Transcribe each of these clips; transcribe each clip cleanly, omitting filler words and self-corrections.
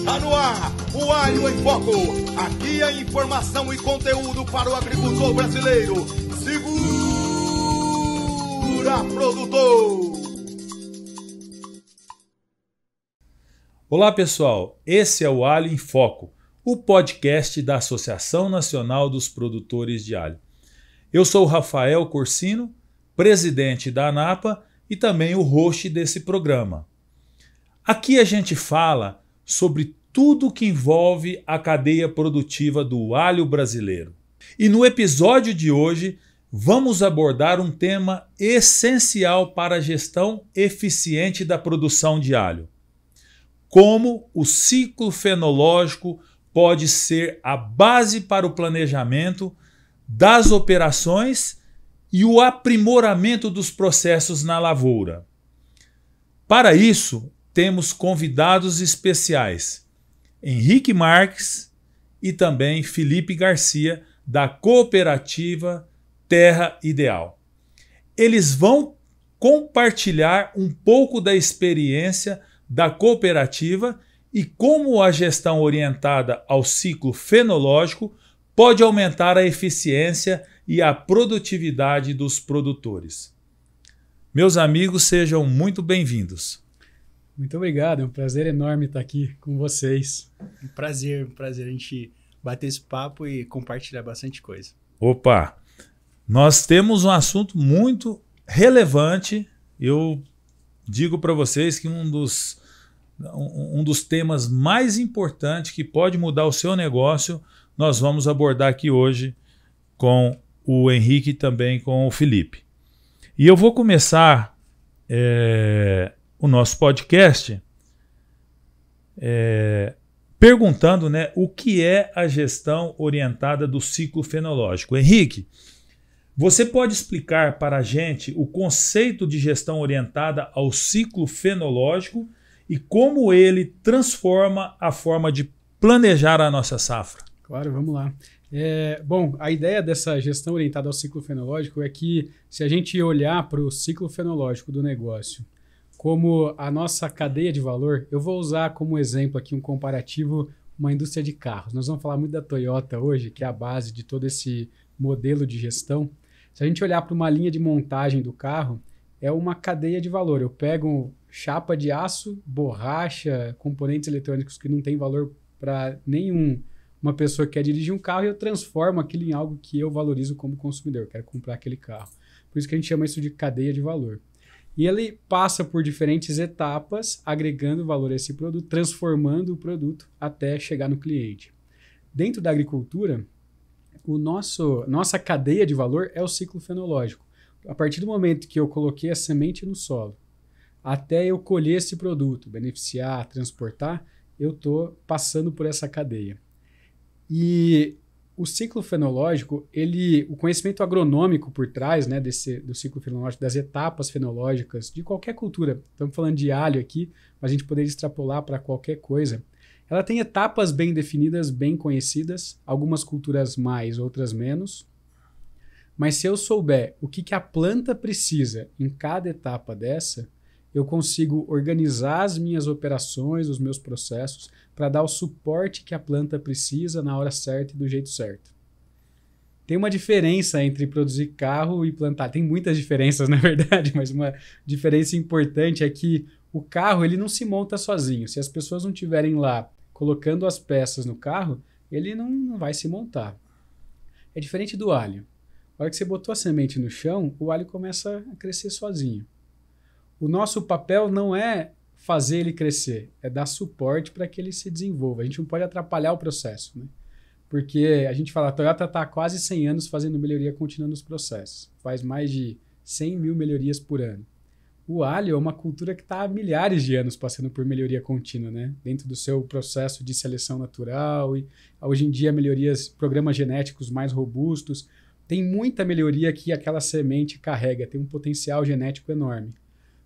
Está no ar, o Alho em Foco. Aqui é informação e conteúdo para o agricultor brasileiro. Segura, produtor! Olá pessoal, esse é o Alho em Foco, o podcast da Associação Nacional dos Produtores de Alho. Eu sou o Rafael Corsino, presidente da ANAPA e também o host desse programa. Aqui a gente fala sobre tudo que envolve a cadeia produtiva do alho brasileiro. E no episódio de hoje vamos abordar um tema essencial para a gestão eficiente da produção de alho. Como o ciclo fenológico pode ser a base para o planejamento das operações e o aprimoramento dos processos na lavoura. Para isso, temos convidados especiais, Henrique Marques e também Felipe Garcia, da cooperativa Terra Ideal. Eles vão compartilhar um pouco da experiência da cooperativa e como a gestão orientada ao ciclo fenológico pode aumentar a eficiência e a produtividade dos produtores. Meus amigos, sejam muito bem-vindos. Muito obrigado, é um prazer enorme estar aqui com vocês. Um prazer a gente bater esse papo e compartilhar bastante coisa. Opa, nós temos um assunto muito relevante. Eu digo para vocês que um dos temas mais importantes que pode mudar o seu negócio, nós vamos abordar aqui hoje com o Henrique e também com o Felipe. E eu vou começar o nosso podcast perguntando, o que é a gestão orientada do ciclo fenológico. Henrique, você pode explicar para a gente o conceito de gestão orientada ao ciclo fenológico e como ele transforma a forma de planejar a nossa safra? Claro, vamos lá. Bom, a ideia dessa gestão orientada ao ciclo fenológico é que, se a gente olhar para o ciclo fenológico do negócio como a nossa cadeia de valor, eu vou usar como exemplo aqui um comparativo, uma indústria de carros. Nós vamos falar muito da Toyota hoje, que é a base de todo esse modelo de gestão. Se a gente olhar para uma linha de montagem do carro, é uma cadeia de valor. Eu pego chapa de aço, borracha, componentes eletrônicos que não têm valor para uma pessoa que quer dirigir um carro, e eu transformo aquilo em algo que eu valorizo como consumidor. Eu quero comprar aquele carro. Por isso que a gente chama isso de cadeia de valor. E ele passa por diferentes etapas, agregando valor a esse produto, transformando o produto até chegar no cliente. Dentro da agricultura, nossa cadeia de valor é o ciclo fenológico. A partir do momento que eu coloquei a semente no solo, até eu colher esse produto, beneficiar, transportar, eu estou passando por essa cadeia. E o ciclo fenológico, o conhecimento agronômico por trás, do ciclo fenológico, das etapas fenológicas de qualquer cultura, estamos falando de alho aqui, mas a gente poderia extrapolar para qualquer coisa, ela tem etapas bem definidas, bem conhecidas, algumas culturas mais, outras menos, mas se eu souber o que a planta precisa em cada etapa dessa, eu consigo organizar as minhas operações, os meus processos, para dar o suporte que a planta precisa na hora certa e do jeito certo. Tem uma diferença entre produzir carro e plantar. Tem muitas diferenças, na verdade, mas uma diferença importante é que o carro ele não se monta sozinho. Se as pessoas não estiverem lá colocando as peças no carro, ele não vai se montar. É diferente do alho. A hora que você botou a semente no chão, o alho começa a crescer sozinho. O nosso papel não é fazer ele crescer, é dar suporte para que ele se desenvolva. A gente não pode atrapalhar o processo, Porque a gente fala, a Toyota está há quase 100 anos fazendo melhoria contínua nos processos. Faz mais de 100 mil melhorias por ano. O alho é uma cultura que está há milhares de anos passando por melhoria contínua, dentro do seu processo de seleção natural. E hoje em dia, programas genéticos mais robustos. Tem muita melhoria que aquela semente carrega, tem um potencial genético enorme.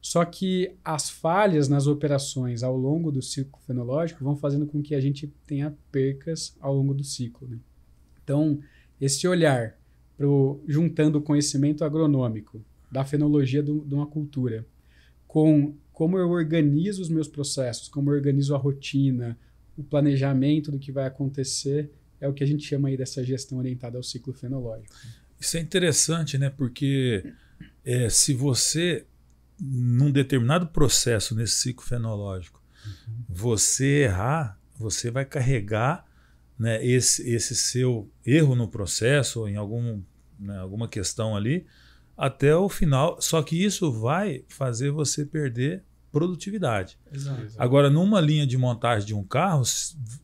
Só que as falhas nas operações ao longo do ciclo fenológico vão fazendo com que a gente tenha percas ao longo do ciclo. Então, esse olhar juntando o conhecimento agronômico da fenologia de uma cultura com como eu organizo os meus processos, como eu organizo a rotina, o planejamento do que vai acontecer, é o que a gente chama aí dessa gestão orientada ao ciclo fenológico. Isso é interessante, né? Porque se você, num determinado processo nesse ciclo fenológico, você errar, você vai carregar, né, esse seu erro no processo, ou em alguma questão ali, até o final. Só que isso vai fazer você perder produtividade. Exato. Agora, numa linha de montagem de um carro,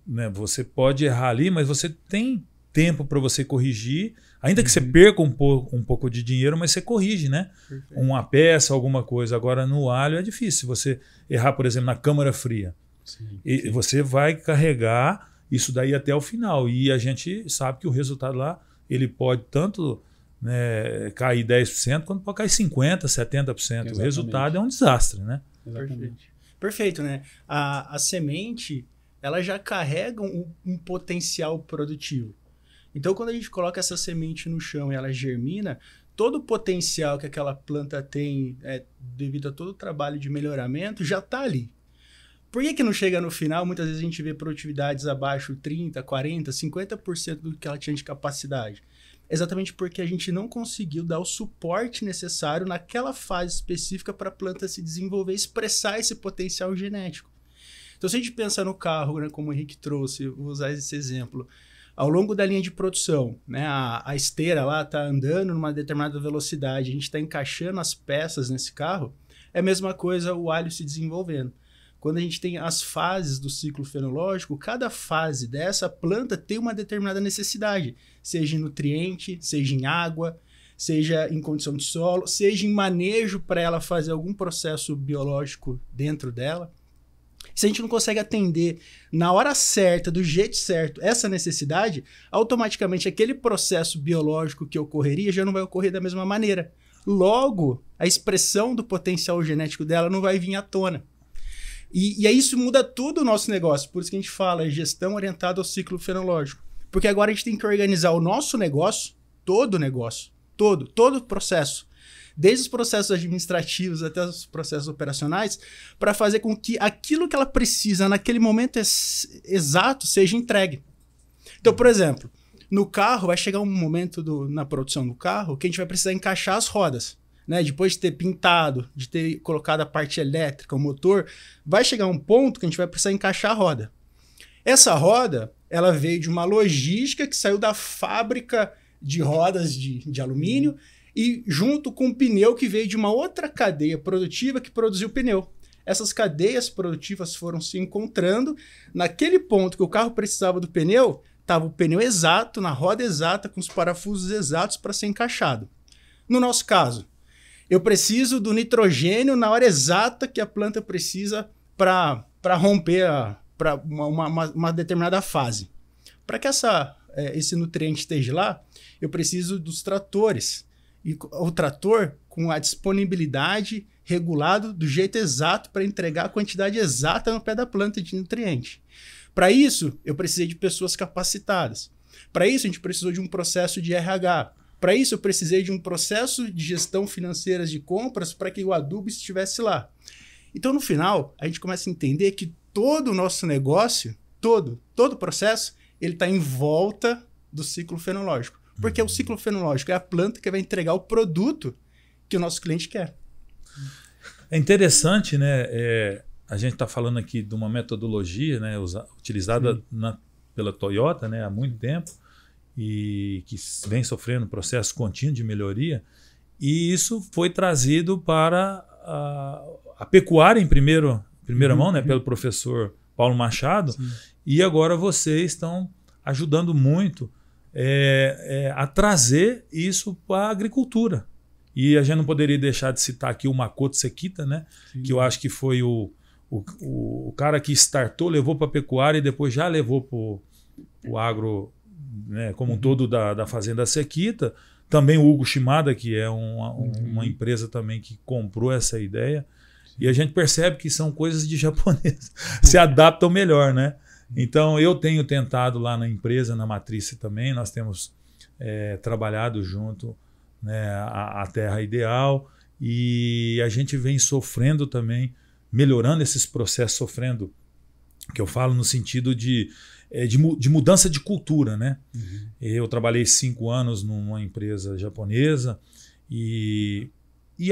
né, você pode errar ali, mas você tem tempo para você corrigir, ainda que você perca um pouco de dinheiro, mas você corrige, né? Perfeito. Uma peça, alguma coisa. Agora, no alho é difícil. Se você errar, por exemplo, na câmara fria, e você vai carregar isso daí até o final. E a gente sabe que o resultado lá, ele pode tanto, né, cair 10%, quanto pode cair 50%, 70%. Exatamente. O resultado é um desastre, né? Exatamente. Perfeito, né? A semente, ela já carrega um potencial produtivo. Então, quando a gente coloca essa semente no chão e ela germina, todo o potencial que aquela planta tem, devido a todo o trabalho de melhoramento, já está ali. Por que não chega no final? Muitas vezes a gente vê produtividades abaixo de 30%, 40%, 50% do que ela tinha de capacidade. Exatamente porque a gente não conseguiu dar o suporte necessário naquela fase específica para a planta se desenvolver, expressar esse potencial genético. Então, se a gente pensa no carro, né, como o Henrique trouxe, vou usar esse exemplo, ao longo da linha de produção, né, a esteira lá está andando numa determinada velocidade, a gente está encaixando as peças nesse carro, é a mesma coisa o alho se desenvolvendo. Quando a gente tem as fases do ciclo fenológico, cada fase dessa planta tem uma determinada necessidade, seja em nutriente, seja em água, seja em condição de solo, seja em manejo para ela fazer algum processo biológico dentro dela. Se a gente não consegue atender na hora certa, do jeito certo, essa necessidade, automaticamente aquele processo biológico que ocorreria já não vai ocorrer da mesma maneira. Logo, a expressão do potencial genético dela não vai vir à tona. E aí isso muda todo o nosso negócio. Por isso que a gente fala gestão orientada ao ciclo fenológico. Porque agora a gente tem que organizar o nosso negócio, todo o processo, desde os processos administrativos até os processos operacionais, para fazer com que aquilo que ela precisa naquele momento exato seja entregue. Então, por exemplo, no carro vai chegar um momento na produção do carro que a gente vai precisar encaixar as rodas. Né, depois de ter pintado, de ter colocado a parte elétrica, o motor, vai chegar um ponto que a gente vai precisar encaixar a roda. Essa roda, ela veio de uma logística que saiu da fábrica de rodas de alumínio e junto com o pneu que veio de uma outra cadeia produtiva que produziu o pneu. Essas cadeias produtivas foram se encontrando. Naquele ponto que o carro precisava do pneu, estava o pneu exato, na roda exata, com os parafusos exatos para ser encaixado. No nosso caso, eu preciso do nitrogênio na hora exata que a planta precisa para romper para uma determinada fase. Para que esse nutriente esteja lá, eu preciso dos tratores. E o trator com a disponibilidade regulado do jeito exato para entregar a quantidade exata no pé da planta de nutriente. Para isso, eu precisei de pessoas capacitadas. Para isso, a gente precisou de um processo de RH. Para isso, eu precisei de um processo de gestão financeira de compras para que o adubo estivesse lá. Então, no final, a gente começa a entender que todo o nosso negócio, todo o processo, ele está em volta do ciclo fenológico. Porque o ciclo fenológico é a planta que vai entregar o produto que o nosso cliente quer. É interessante, né? A gente está falando aqui de uma metodologia, né, utilizada pela Toyota, né, há muito tempo, e que vem sofrendo processo contínuo de melhoria, e isso foi trazido para a pecuária em primeira mão, né, pelo professor Paulo Machado. Sim. E agora vocês estão ajudando muito a trazer isso para a agricultura. E a gente não poderia deixar de citar aqui o Makoto Sekita, né, que eu acho que foi o cara que startou, levou para a pecuária e depois já levou para o agro, né, como um todo da Fazenda Sekita. Também o Hugo Shimada, que é uma empresa também que comprou essa ideia. E a gente percebe que são coisas de japonês. Se adaptam melhor, né? Então, eu tenho tentado lá na empresa, na matriz também, nós temos trabalhado junto, né, a Terra Ideal, e a gente vem sofrendo também, melhorando esses processos, sofrendo que eu falo no sentido de mudança de cultura, né? Uhum. Eu trabalhei 5 anos numa empresa japonesa e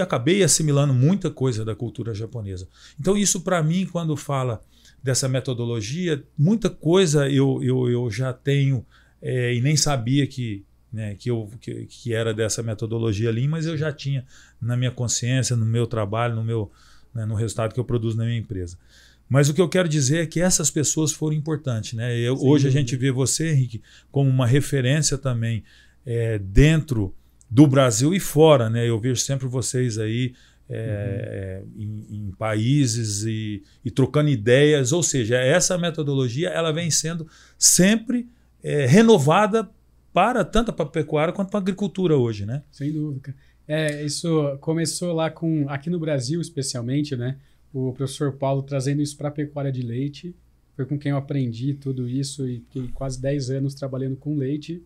acabei assimilando muita coisa da cultura japonesa. Então isso para mim, quando fala dessa metodologia, muita coisa eu já tenho e nem sabia que era dessa metodologia ali, mas eu já tinha na minha consciência, no meu trabalho, no resultado que eu produzo na minha empresa. Mas o que eu quero dizer é que essas pessoas foram importantes, né? Hoje a gente vê você, Henrique, como uma referência também dentro do Brasil e fora, né? Eu vejo sempre vocês aí em países e trocando ideias, ou seja, essa metodologia ela vem sendo sempre renovada tanto para a pecuária quanto para a agricultura hoje, né? Sem dúvida. Isso começou lá aqui no Brasil especialmente, né? O professor Paulo trazendo isso para a pecuária de leite, foi com quem eu aprendi tudo isso e fiquei quase 10 anos trabalhando com leite.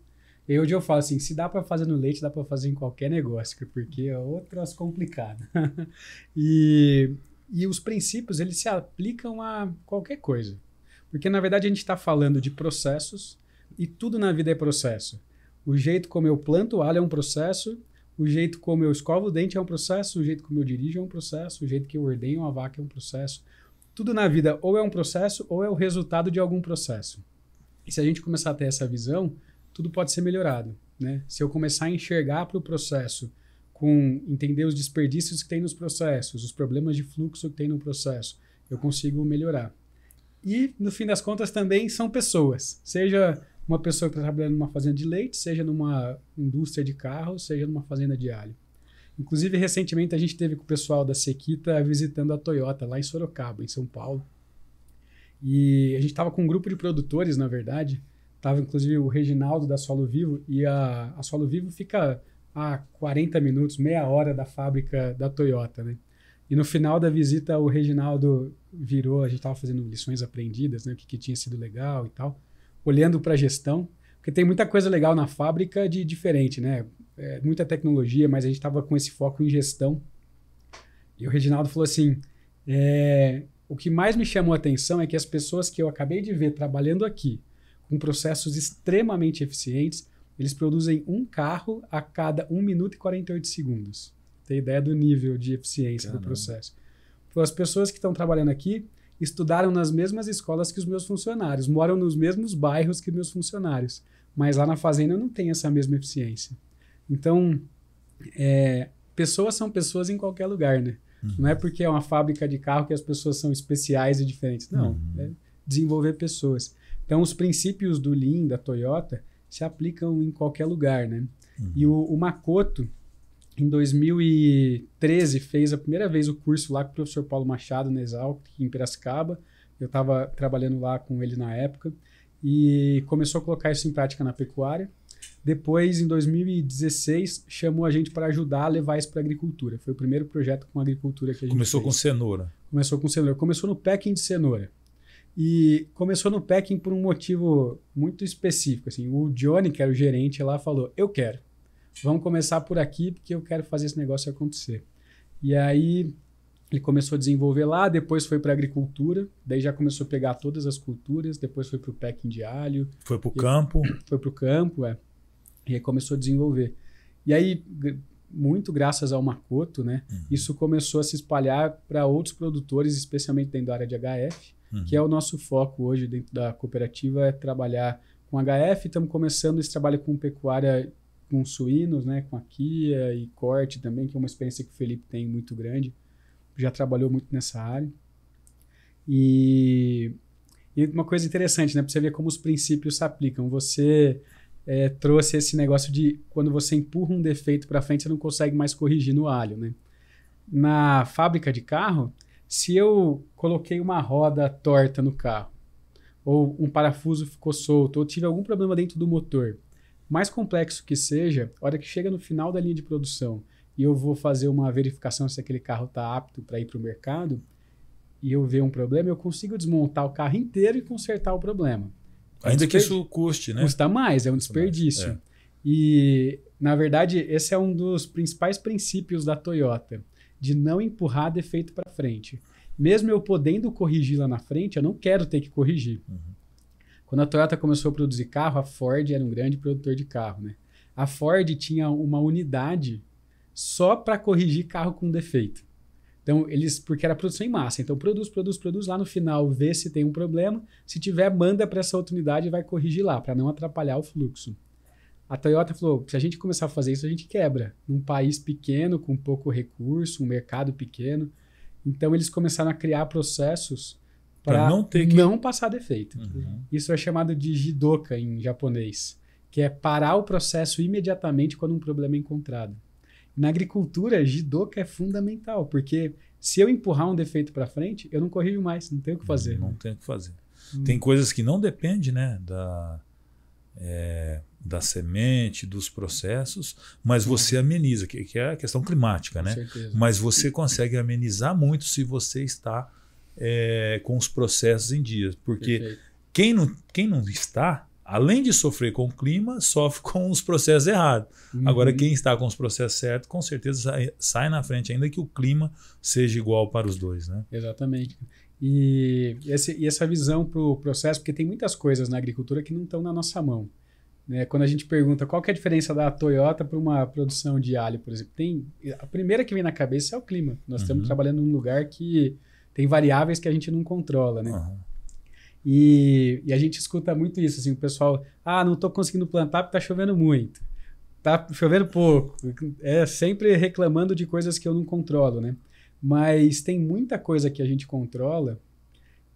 E hoje eu falo assim, se dá para fazer no leite, dá para fazer em qualquer negócio, porque é outras complicado. E os princípios, eles se aplicam a qualquer coisa. Porque, na verdade, a gente está falando de processos e tudo na vida é processo. O jeito como eu planto o alho é um processo, o jeito como eu escovo o dente é um processo, o jeito como eu dirijo é um processo, o jeito que eu ordenho uma vaca é um processo. Tudo na vida ou é um processo ou é o resultado de algum processo. E se a gente começar a ter essa visão, tudo pode ser melhorado, né? Se eu começar a enxergar para o processo, entender os desperdícios que tem nos processos, os problemas de fluxo que tem no processo, eu consigo melhorar. E, no fim das contas, também são pessoas. Seja uma pessoa que está trabalhando numa fazenda de leite, seja numa indústria de carro, seja numa fazenda de alho. Inclusive, recentemente, a gente teve com o pessoal da Sequita visitando a Toyota, lá em Sorocaba, em São Paulo. E a gente estava com um grupo de produtores, na verdade. Estava, inclusive, o Reginaldo da Solo Vivo. E a Solo Vivo fica a 40 minutos, meia hora da fábrica da Toyota, né? E no final da visita, o Reginaldo virou, a gente estava fazendo lições aprendidas, né? O que tinha sido legal e tal. Olhando para a gestão, porque tem muita coisa legal na fábrica de diferente, né? Muita tecnologia, mas a gente estava com esse foco em gestão. E o Reginaldo falou assim, o que mais me chamou a atenção é que as pessoas que eu acabei de ver trabalhando aqui, com processos extremamente eficientes, eles produzem um carro a cada 1 minuto e 48 segundos. Tem ideia do nível de eficiência do processo. Então, as pessoas que estão trabalhando aqui estudaram nas mesmas escolas que os meus funcionários, moram nos mesmos bairros que meus funcionários, mas lá na fazenda não tem essa mesma eficiência. Então, pessoas são pessoas em qualquer lugar, né? Uhum. Não é porque é uma fábrica de carro que as pessoas são especiais e diferentes. Não, é desenvolver pessoas. Então, os princípios do Lean, da Toyota, se aplicam em qualquer lugar, né? Uhum. E o Makoto, em 2013, fez a primeira vez o curso lá com o professor Paulo Machado, na Exalc, em Piracicaba. Eu estava trabalhando lá com ele na época e começou a colocar isso em prática na pecuária. Depois, em 2016, chamou a gente para ajudar a levar isso para a agricultura. Foi o primeiro projeto com agricultura que a gente Começou fez. com cenoura. Começou com cenoura. Começou no packing de cenoura. E começou no packing por um motivo muito específico. Assim, o Johnny, que era o gerente lá, falou, eu quero. Vamos começar por aqui, porque eu quero fazer esse negócio acontecer. E aí, ele começou a desenvolver lá, depois foi para a agricultura, daí já começou a pegar todas as culturas, depois foi para o packing de alho. Foi para o campo. Foi para o campo, E aí começou a desenvolver. E aí, muito graças ao Makoto, né? Isso começou a se espalhar para outros produtores, especialmente dentro da área de HF, que é o nosso foco hoje dentro da cooperativa, é trabalhar com HF. Estamos começando esse trabalho com pecuária com suínos, né? Com a Kia e corte também, que é uma experiência que o Felipe tem muito grande. Já trabalhou muito nessa área. E uma coisa interessante, né? Para você ver como os princípios se aplicam. Você trouxe esse negócio de quando você empurra um defeito para frente, você não consegue mais corrigir no alho, né? Na fábrica de carro, se eu coloquei uma roda torta no carro, ou um parafuso ficou solto, ou tive algum problema dentro do motor, mais complexo que seja, a hora que chega no final da linha de produção e eu vou fazer uma verificação se aquele carro está apto para ir para o mercado, e eu ver um problema, eu consigo desmontar o carro inteiro e consertar o problema. Ainda que isso custe, né? Custa mais, é um desperdício. E, na verdade, esse é um dos principais princípios da Toyota, de não empurrar defeito para frente. mesmo eu podendo corrigir lá na frente, eu não quero ter que corrigir. Quando a Toyota começou a produzir carro, a Ford era um grande produtor de carro, né? A Ford tinha uma unidade só para corrigir carro com defeito. Então, porque era produção em massa. Então, produz, lá no final vê se tem um problema. Se tiver, manda para essa outra unidade e vai corrigir lá, para não atrapalhar o fluxo. A Toyota falou, se a gente começar a fazer isso, a gente quebra. Num país pequeno, com pouco recurso, um mercado pequeno. Então, eles começaram a criar processos para não passar defeito. Isso é chamado de jidoka em japonês, que é parar o processo imediatamente quando um problema é encontrado. Na agricultura, jidoka é fundamental, porque se eu empurrar um defeito para frente, eu não corrijo mais, não tenho o que fazer. Não tem o que fazer. Tem coisas que não dependem, né, da semente, dos processos, mas você ameniza, que é a questão climática, né? Mas você consegue amenizar muito se você está com os processos em dia. Porque quem não está, além de sofrer com o clima, sofre com os processos errados. Agora, quem está com os processos certos, com certeza sai na frente, ainda que o clima seja igual para os dois, né? Exatamente. E essa visão para o processo, porque tem muitas coisas na agricultura que não estão na nossa mão. Né? Quando a gente pergunta qual que é a diferença da Toyota para uma produção de alho, por exemplo, a primeira que vem na cabeça é o clima. Nós estamos trabalhando num lugar que tem variáveis que a gente não controla, né? E a gente escuta muito isso, assim, o pessoal, não estou conseguindo plantar porque está chovendo muito, está chovendo pouco, sempre reclamando de coisas que eu não controlo, né? Mas tem muita coisa que a gente controla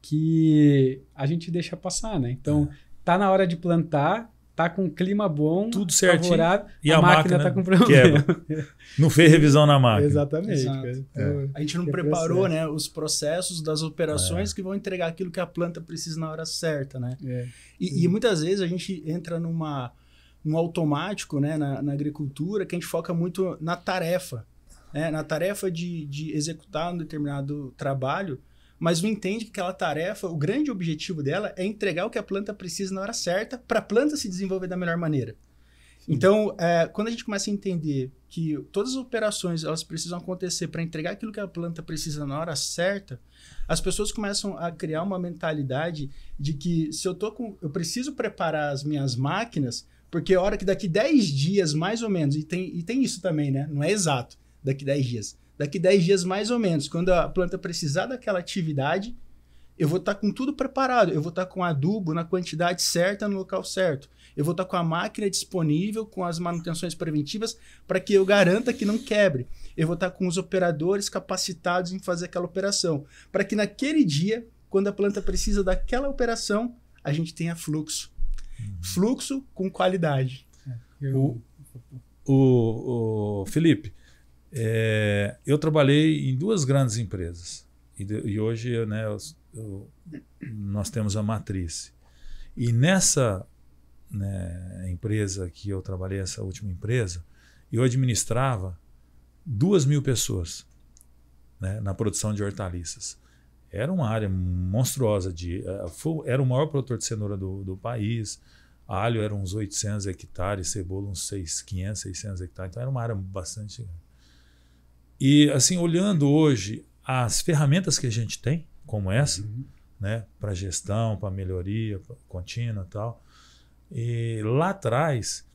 que a gente deixa passar, né? Então, tá na hora de plantar, tá com um clima bom, tudo certinho, favorável, e a máquina tá com problema. Não fez revisão na máquina. Exatamente. A gente não preparou, né, os processos das operações que vão entregar aquilo que a planta precisa na hora certa, né? E muitas vezes a gente entra num automático, né, na agricultura, que a gente foca muito na tarefa, né? Na tarefa de executar um determinado trabalho, mas não entende que aquela tarefa, o grande objetivo dela é entregar o que a planta precisa na hora certa para a planta se desenvolver da melhor maneira. Então, quando a gente começa a entender que todas as operações elas precisam acontecer para entregar aquilo que a planta precisa na hora certa, as pessoas começam a criar uma mentalidade de que se eu preciso preparar as minhas máquinas, porque a hora que daqui 10 dias, mais ou menos, e tem isso também, né? Não é exato, daqui 10 dias. Daqui 10 dias, mais ou menos, quando a planta precisar daquela atividade, eu vou estar com tudo preparado. Eu vou estar com adubo na quantidade certa, no local certo. Eu vou estar com a máquina disponível, com as manutenções preventivas, para que eu garanta que não quebre. Eu vou estar com os operadores capacitados em fazer aquela operação. Para que naquele dia, quando a planta precisa daquela operação, a gente tenha fluxo. Fluxo com qualidade. Felipe, eu trabalhei em 2 grandes empresas e hoje nós temos a matriz. E nessa empresa que eu trabalhei, essa última empresa, eu administrava 2.000 pessoas, né, na produção de hortaliças. Era uma área monstruosa. Era o maior produtor de cenoura do país. Alho eram uns 800 hectares, cebola uns 500, 600 hectares. Então era uma área bastante grande. E, assim, olhando hoje as ferramentas que a gente tem, como essa, né, para gestão, para melhoria contínua e tal, e lá atrás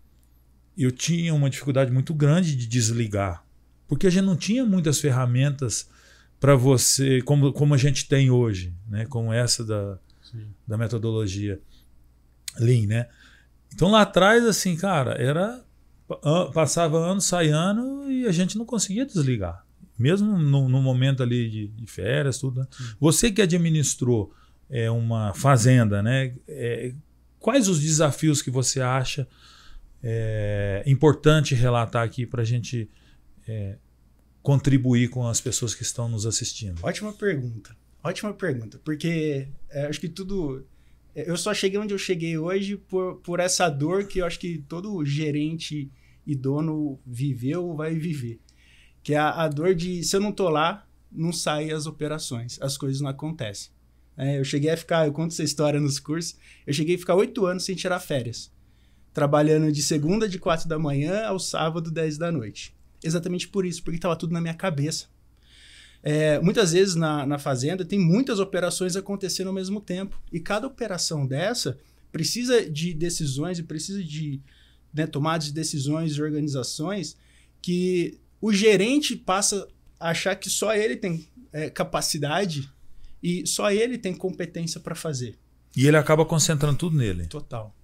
eu tinha uma dificuldade muito grande de desligar, porque a gente não tinha muitas ferramentas para você, como a gente tem hoje, né, como essa da metodologia Lean, né? Então lá atrás, assim, cara, passava ano, sai ano e a gente não conseguia desligar. Mesmo no momento ali de férias, tudo. Né? Você que administrou uma fazenda, né? Quais os desafios que você acha importante relatar aqui para a gente contribuir com as pessoas que estão nos assistindo? Ótima pergunta, porque acho que tudo... Eu só cheguei onde eu cheguei hoje por essa dor que eu acho que todo gerente e dono viveu ou vai viver. Que é a dor de, se eu não tô lá, não saem as operações, as coisas não acontecem. Eu cheguei a ficar, eu conto essa história nos cursos, eu cheguei a ficar 8 anos sem tirar férias. Trabalhando de segunda, de 4 da manhã, ao sábado, 10 da noite. Exatamente por isso, porque estava tudo na minha cabeça. Muitas vezes na fazenda tem muitas operações acontecendo ao mesmo tempo. E cada operação dessa precisa de decisões e precisa de tomadas de decisões e organizações que o gerente passa a achar que só ele tem capacidade e só ele tem competência para fazer. E ele acaba concentrando tudo nele. Total.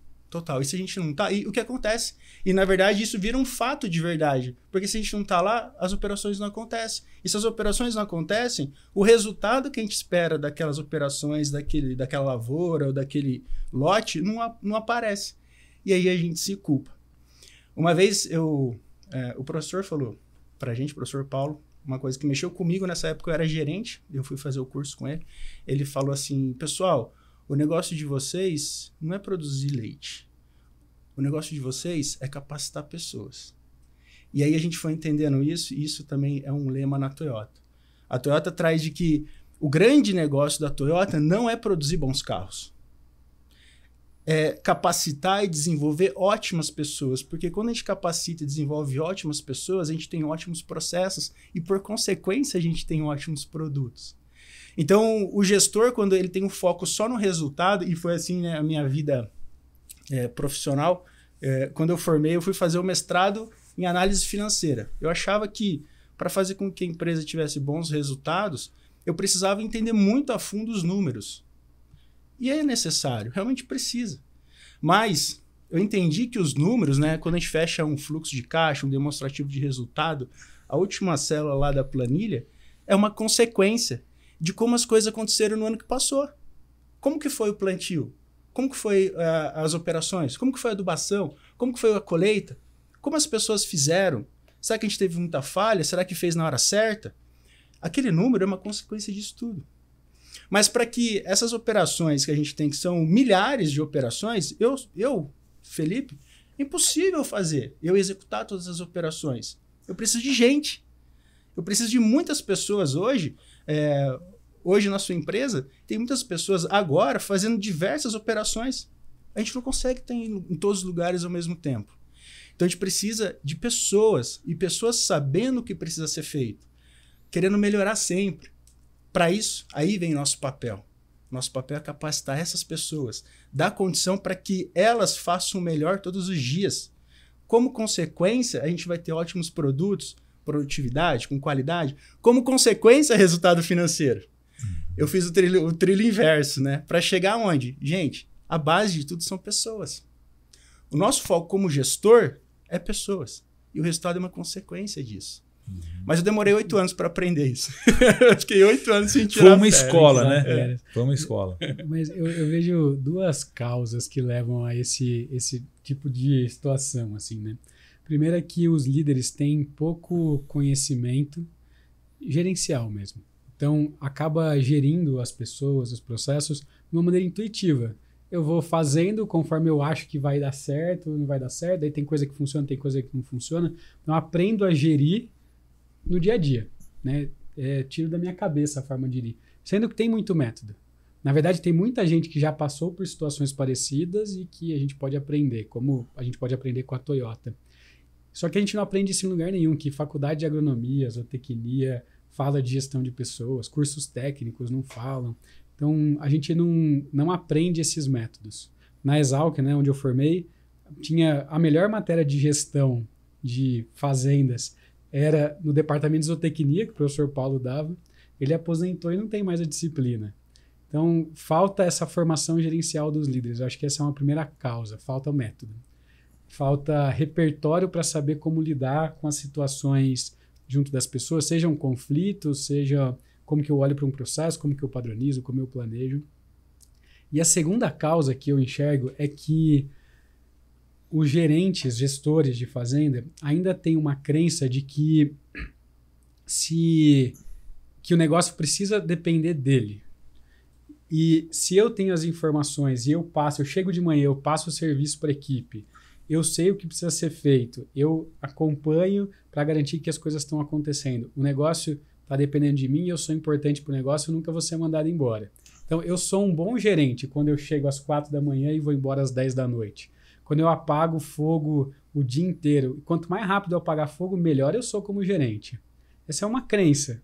E se a gente não tá... E o que acontece? E, na verdade, isso vira um fato de verdade. Porque se a gente não tá lá, as operações não acontecem. E se as operações não acontecem, o resultado que a gente espera daquelas operações, daquela lavoura ou daquele lote, não aparece. E aí a gente se culpa. Uma vez, o professor falou pra gente, o professor Paulo, uma coisa que mexeu comigo nessa época, eu era gerente, eu fui fazer o curso com ele. Ele falou assim, pessoal... O negócio de vocês não é produzir leite. O negócio de vocês é capacitar pessoas. E aí a gente foi entendendo isso, e isso também é um lema na Toyota. A Toyota traz de que o grande negócio da Toyota não é produzir bons carros. É capacitar e desenvolver ótimas pessoas. Porque quando a gente capacita e desenvolve ótimas pessoas, a gente tem ótimos processos e, por consequência, a gente tem ótimos produtos. Então, o gestor, quando ele tem um foco só no resultado, e foi assim, né, a minha vida profissional, quando eu formei, eu fui fazer o mestrado em análise financeira. Eu achava que, para fazer com que a empresa tivesse bons resultados, eu precisava entender muito a fundo os números. E é necessário, realmente precisa. Mas eu entendi que os números, né, quando a gente fecha um fluxo de caixa, um demonstrativo de resultado, a última célula lá da planilha é uma consequência de como as coisas aconteceram no ano que passou. Como que foi o plantio? Como que foi as operações? Como que foi a adubação? Como que foi a colheita? Como as pessoas fizeram? Será que a gente teve muita falha? Será que fez na hora certa? Aquele número é uma consequência disso tudo. Mas para que essas operações que a gente tem, que são milhares de operações, Felipe, é impossível fazer, eu executar todas as operações. Eu preciso de gente. Eu preciso de muitas pessoas hoje. Hoje na sua empresa, tem muitas pessoas agora fazendo diversas operações. A gente não consegue ter em todos os lugares ao mesmo tempo. Então a gente precisa de pessoas, e pessoas sabendo o que precisa ser feito, querendo melhorar sempre. Para isso, aí vem nosso papel. Nosso papel é capacitar essas pessoas, dar condição para que elas façam o melhor todos os dias. Como consequência, a gente vai ter ótimos produtos, produtividade, com qualidade. Como consequência, resultado financeiro. Eu fiz o trilho inverso, né? Para chegar aonde? Gente, a base de tudo são pessoas. O nosso foco como gestor é pessoas. E o resultado é uma consequência disso. Mas eu demorei 8 anos para aprender isso. Eu fiquei 8 anos sem tirar. Foi uma escola, né? Foi uma escola. Mas eu vejo duas causas que levam a esse tipo de situação, assim, né? Primeiro é que os líderes têm pouco conhecimento gerencial mesmo. Então, acaba gerindo as pessoas, os processos, de uma maneira intuitiva. Eu vou fazendo conforme eu acho que vai dar certo, não vai dar certo, aí tem coisa que funciona, tem coisa que não funciona. Então, aprendo a gerir no dia a dia, né? Tiro da minha cabeça a forma de gerir. Sendo que tem muito método. Na verdade, tem muita gente que já passou por situações parecidas e que a gente pode aprender, como a gente pode aprender com a Toyota. Só que a gente não aprende isso em lugar nenhum, que faculdade de agronomia, zootecnia, fala de gestão de pessoas, cursos técnicos não falam. Então, a gente não aprende esses métodos. Na Exalc, né, onde eu formei, tinha a melhor matéria de gestão de fazendas, era no departamento de zootecnia, que o professor Paulo dava. Ele aposentou e não tem mais a disciplina. Então, falta essa formação gerencial dos líderes. Eu acho que essa é uma primeira causa, falta o método. Falta repertório para saber como lidar com as situações junto das pessoas, seja um conflito, seja como que eu olho para um processo, como que eu padronizo, como eu planejo. E a segunda causa que eu enxergo é que os gerentes, gestores de fazenda, ainda têm uma crença de que o negócio precisa depender dele. E se eu tenho as informações e eu chego de manhã, eu passo o serviço para a equipe, eu sei o que precisa ser feito, eu acompanho para garantir que as coisas estão acontecendo. O negócio está dependendo de mim, eu sou importante para o negócio, eu nunca vou ser mandado embora. Então, eu sou um bom gerente quando eu chego às 4 da manhã e vou embora às 10 da noite. Quando eu apago fogo o dia inteiro. Quanto mais rápido eu apagar fogo, melhor eu sou como gerente. Essa é uma crença.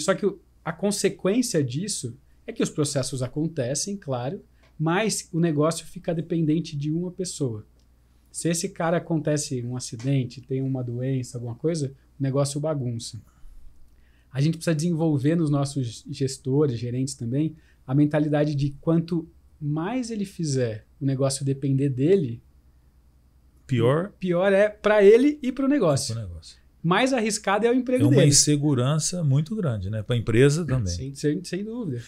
Só que a consequência disso é que os processos acontecem, claro, mas o negócio fica dependente de uma pessoa. Se esse cara acontece um acidente, tem uma doença, alguma coisa, o negócio bagunça. A gente precisa desenvolver nos nossos gestores, gerentes também, a mentalidade de quanto mais ele fizer o negócio depender dele, pior é para ele e para o negócio. Mais arriscado é o emprego dele. É uma insegurança muito grande, né? Para a empresa também. Sem dúvida.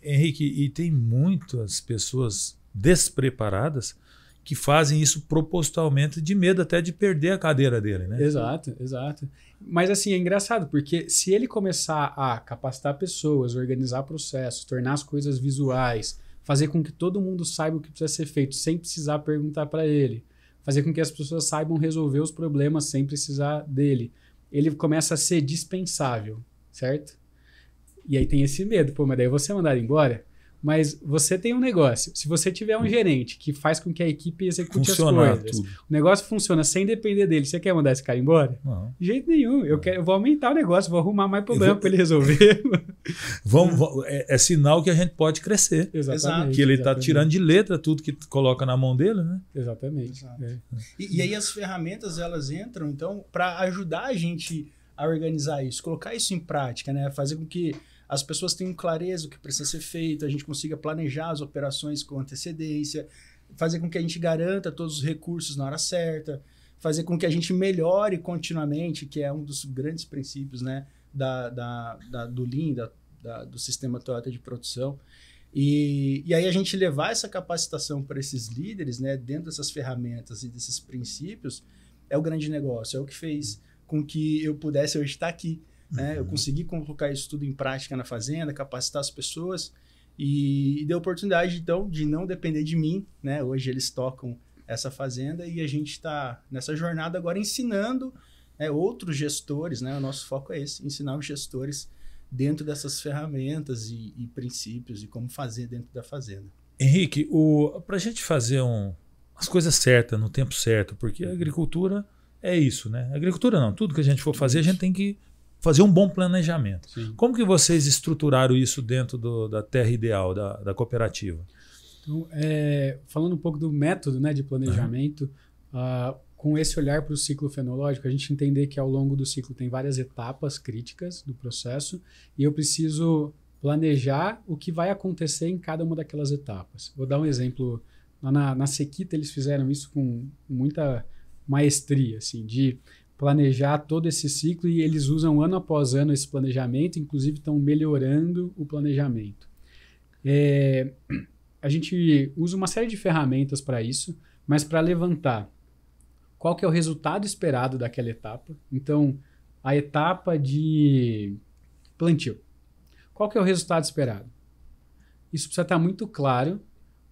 Henrique, tem muitas pessoas despreparadas que fazem isso propositalmente de medo até de perder a cadeira dele, né? Exato. Mas assim, é engraçado, porque se ele começar a capacitar pessoas, organizar processos, tornar as coisas visuais, fazer com que todo mundo saiba o que precisa ser feito sem precisar perguntar para ele, fazer com que as pessoas saibam resolver os problemas sem precisar dele, ele começa a ser dispensável, certo? E aí tem esse medo, mas daí você é mandado embora. Mas você tem um negócio. Se você tiver um gerente que faz com que a equipe execute as coisas, o negócio funciona sem depender dele, você quer mandar esse cara embora? Não. De jeito nenhum. Eu vou aumentar o negócio, vou arrumar mais problema para ele resolver. É sinal que a gente pode crescer. Exatamente. Que ele está tirando de letra tudo que coloca na mão dele, né? Exatamente. E aí as ferramentas, elas entram, então, para ajudar a gente a organizar isso, colocar isso em prática, né? Fazer com que as pessoas tenham clareza do que precisa ser feito, a gente consiga planejar as operações com antecedência, fazer com que a gente garanta todos os recursos na hora certa, fazer com que a gente melhore continuamente, que é um dos grandes princípios, né, do Lean, do sistema Toyota de produção. E aí a gente levar essa capacitação para esses líderes, né, dentro dessas ferramentas e desses princípios, é o grande negócio, é o que fez com que eu pudesse hoje estar aqui. Né? Eu consegui colocar isso tudo em prática na fazenda, capacitar as pessoas e deu oportunidade, então, de não depender de mim. Né? Hoje eles tocam essa fazenda e a gente está nessa jornada agora ensinando outros gestores. Né? O nosso foco é esse, ensinar os gestores dentro dessas ferramentas e princípios e como fazer dentro da fazenda. Henrique, para a gente fazer as coisas certas, no tempo certo, porque a agricultura é isso, né? A agricultura não, tudo que a gente for fazer, a gente tem que fazer um bom planejamento. Sim. Como que vocês estruturaram isso dentro da terra ideal, da cooperativa? Então, falando um pouco do método, né, de planejamento, com esse olhar para o ciclo fenológico, a gente entender que ao longo do ciclo tem várias etapas críticas do processo e eu preciso planejar o que vai acontecer em cada uma daquelas etapas. Vou dar um exemplo. Na Sequita eles fizeram isso com muita maestria, assim, de planejar todo esse ciclo e eles usam ano após ano esse planejamento, inclusive estão melhorando o planejamento. A gente usa uma série de ferramentas para isso, mas para levantar qual que é o resultado esperado daquela etapa. Então, a etapa de plantio. Qual que é o resultado esperado? Isso precisa estar muito claro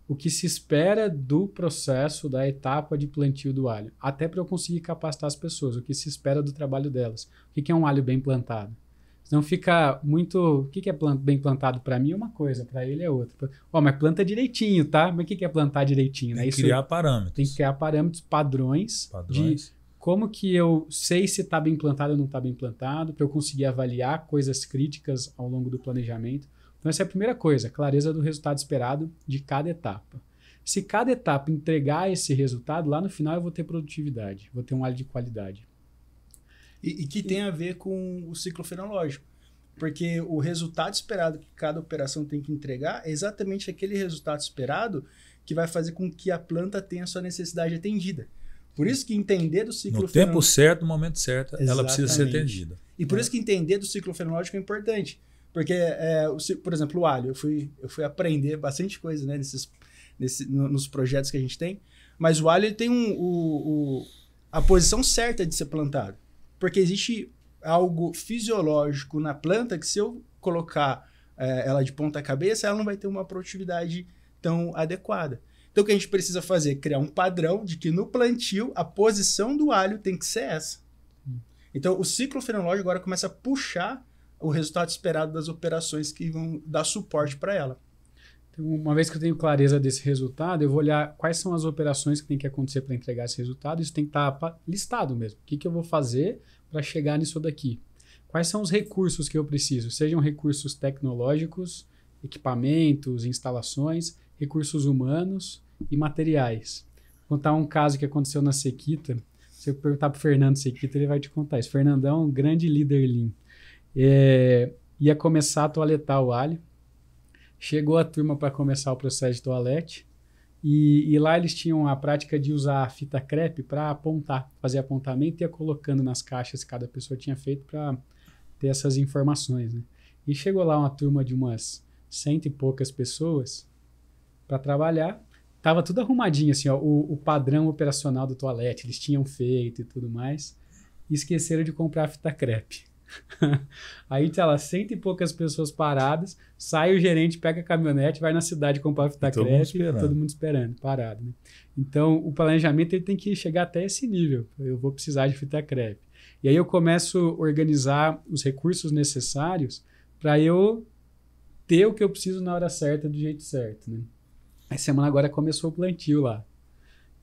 o que se espera do processo da etapa de plantio do alho, até para eu conseguir capacitar as pessoas, o que se espera do trabalho delas. O que é um alho bem plantado? Senão fica muito... O que é bem plantado para mim é uma coisa, para ele é outra. Mas planta direitinho, tá? Mas o que é plantar direitinho? Tem que criar parâmetros. Tem que criar parâmetros, padrões. De como que eu sei se está bem plantado ou não está bem plantado, para eu conseguir avaliar coisas críticas ao longo do planejamento. Então essa é a primeira coisa, clareza do resultado esperado de cada etapa. Se cada etapa entregar esse resultado, lá no final eu vou ter produtividade, vou ter um alho de qualidade. E que tem a ver com o ciclo fenológico. Porque o resultado esperado que cada operação tem que entregar é exatamente aquele resultado esperado que vai fazer com que a planta tenha a sua necessidade atendida. Por isso que entender do ciclo fenológico... No tempo certo, no momento certo, ela precisa ser atendida. E por isso que entender do ciclo fenológico é importante. Porque, por exemplo, o alho, eu fui aprender bastante coisa, né, nos projetos que a gente tem, mas o alho ele tem a posição certa de ser plantado. Porque existe algo fisiológico na planta que se eu colocar ela de ponta cabeça, ela não vai ter uma produtividade tão adequada. Então o que a gente precisa fazer? Criar um padrão de que no plantio a posição do alho tem que ser essa. Então o ciclo fenológico agora começa a puxar o resultado esperado das operações que vão dar suporte para ela. Então, uma vez que eu tenho clareza desse resultado, eu vou olhar quais são as operações que tem que acontecer para entregar esse resultado. Isso tem que estar listado mesmo. O que eu vou fazer para chegar nisso daqui? quais são os recursos que eu preciso? Sejam recursos tecnológicos, equipamentos, instalações, recursos humanos e materiais. Vou contar um caso que aconteceu na Sequita. Se eu perguntar para o Fernando Sequita, ele vai te contar isso. Fernandão é um grande líder Lean. Ia começar a toaletar o alho. Chegou a turma para começar o processo de toalete. E lá eles tinham a prática de usar a fita crepe para apontar, fazer apontamento e ia colocando nas caixas que cada pessoa tinha feito para ter essas informações, né? E chegou lá uma turma de umas 100 e poucas pessoas para trabalhar. Tava tudo arrumadinho, assim, ó, o padrão operacional do toalete, eles tinham feito e tudo mais. E esqueceram de comprar a fita crepe. Aí tá lá 100 e poucas pessoas paradas, sai o gerente, pega a caminhonete, vai na cidade comprar a fita crepe, todo mundo esperando, parado, né? Então o planejamento ele tem que chegar até esse nível. Eu vou precisar de fita crepe. E aí eu começo a organizar os recursos necessários para eu ter o que eu preciso na hora certa, do jeito certo, né? A semana agora começou o plantio lá.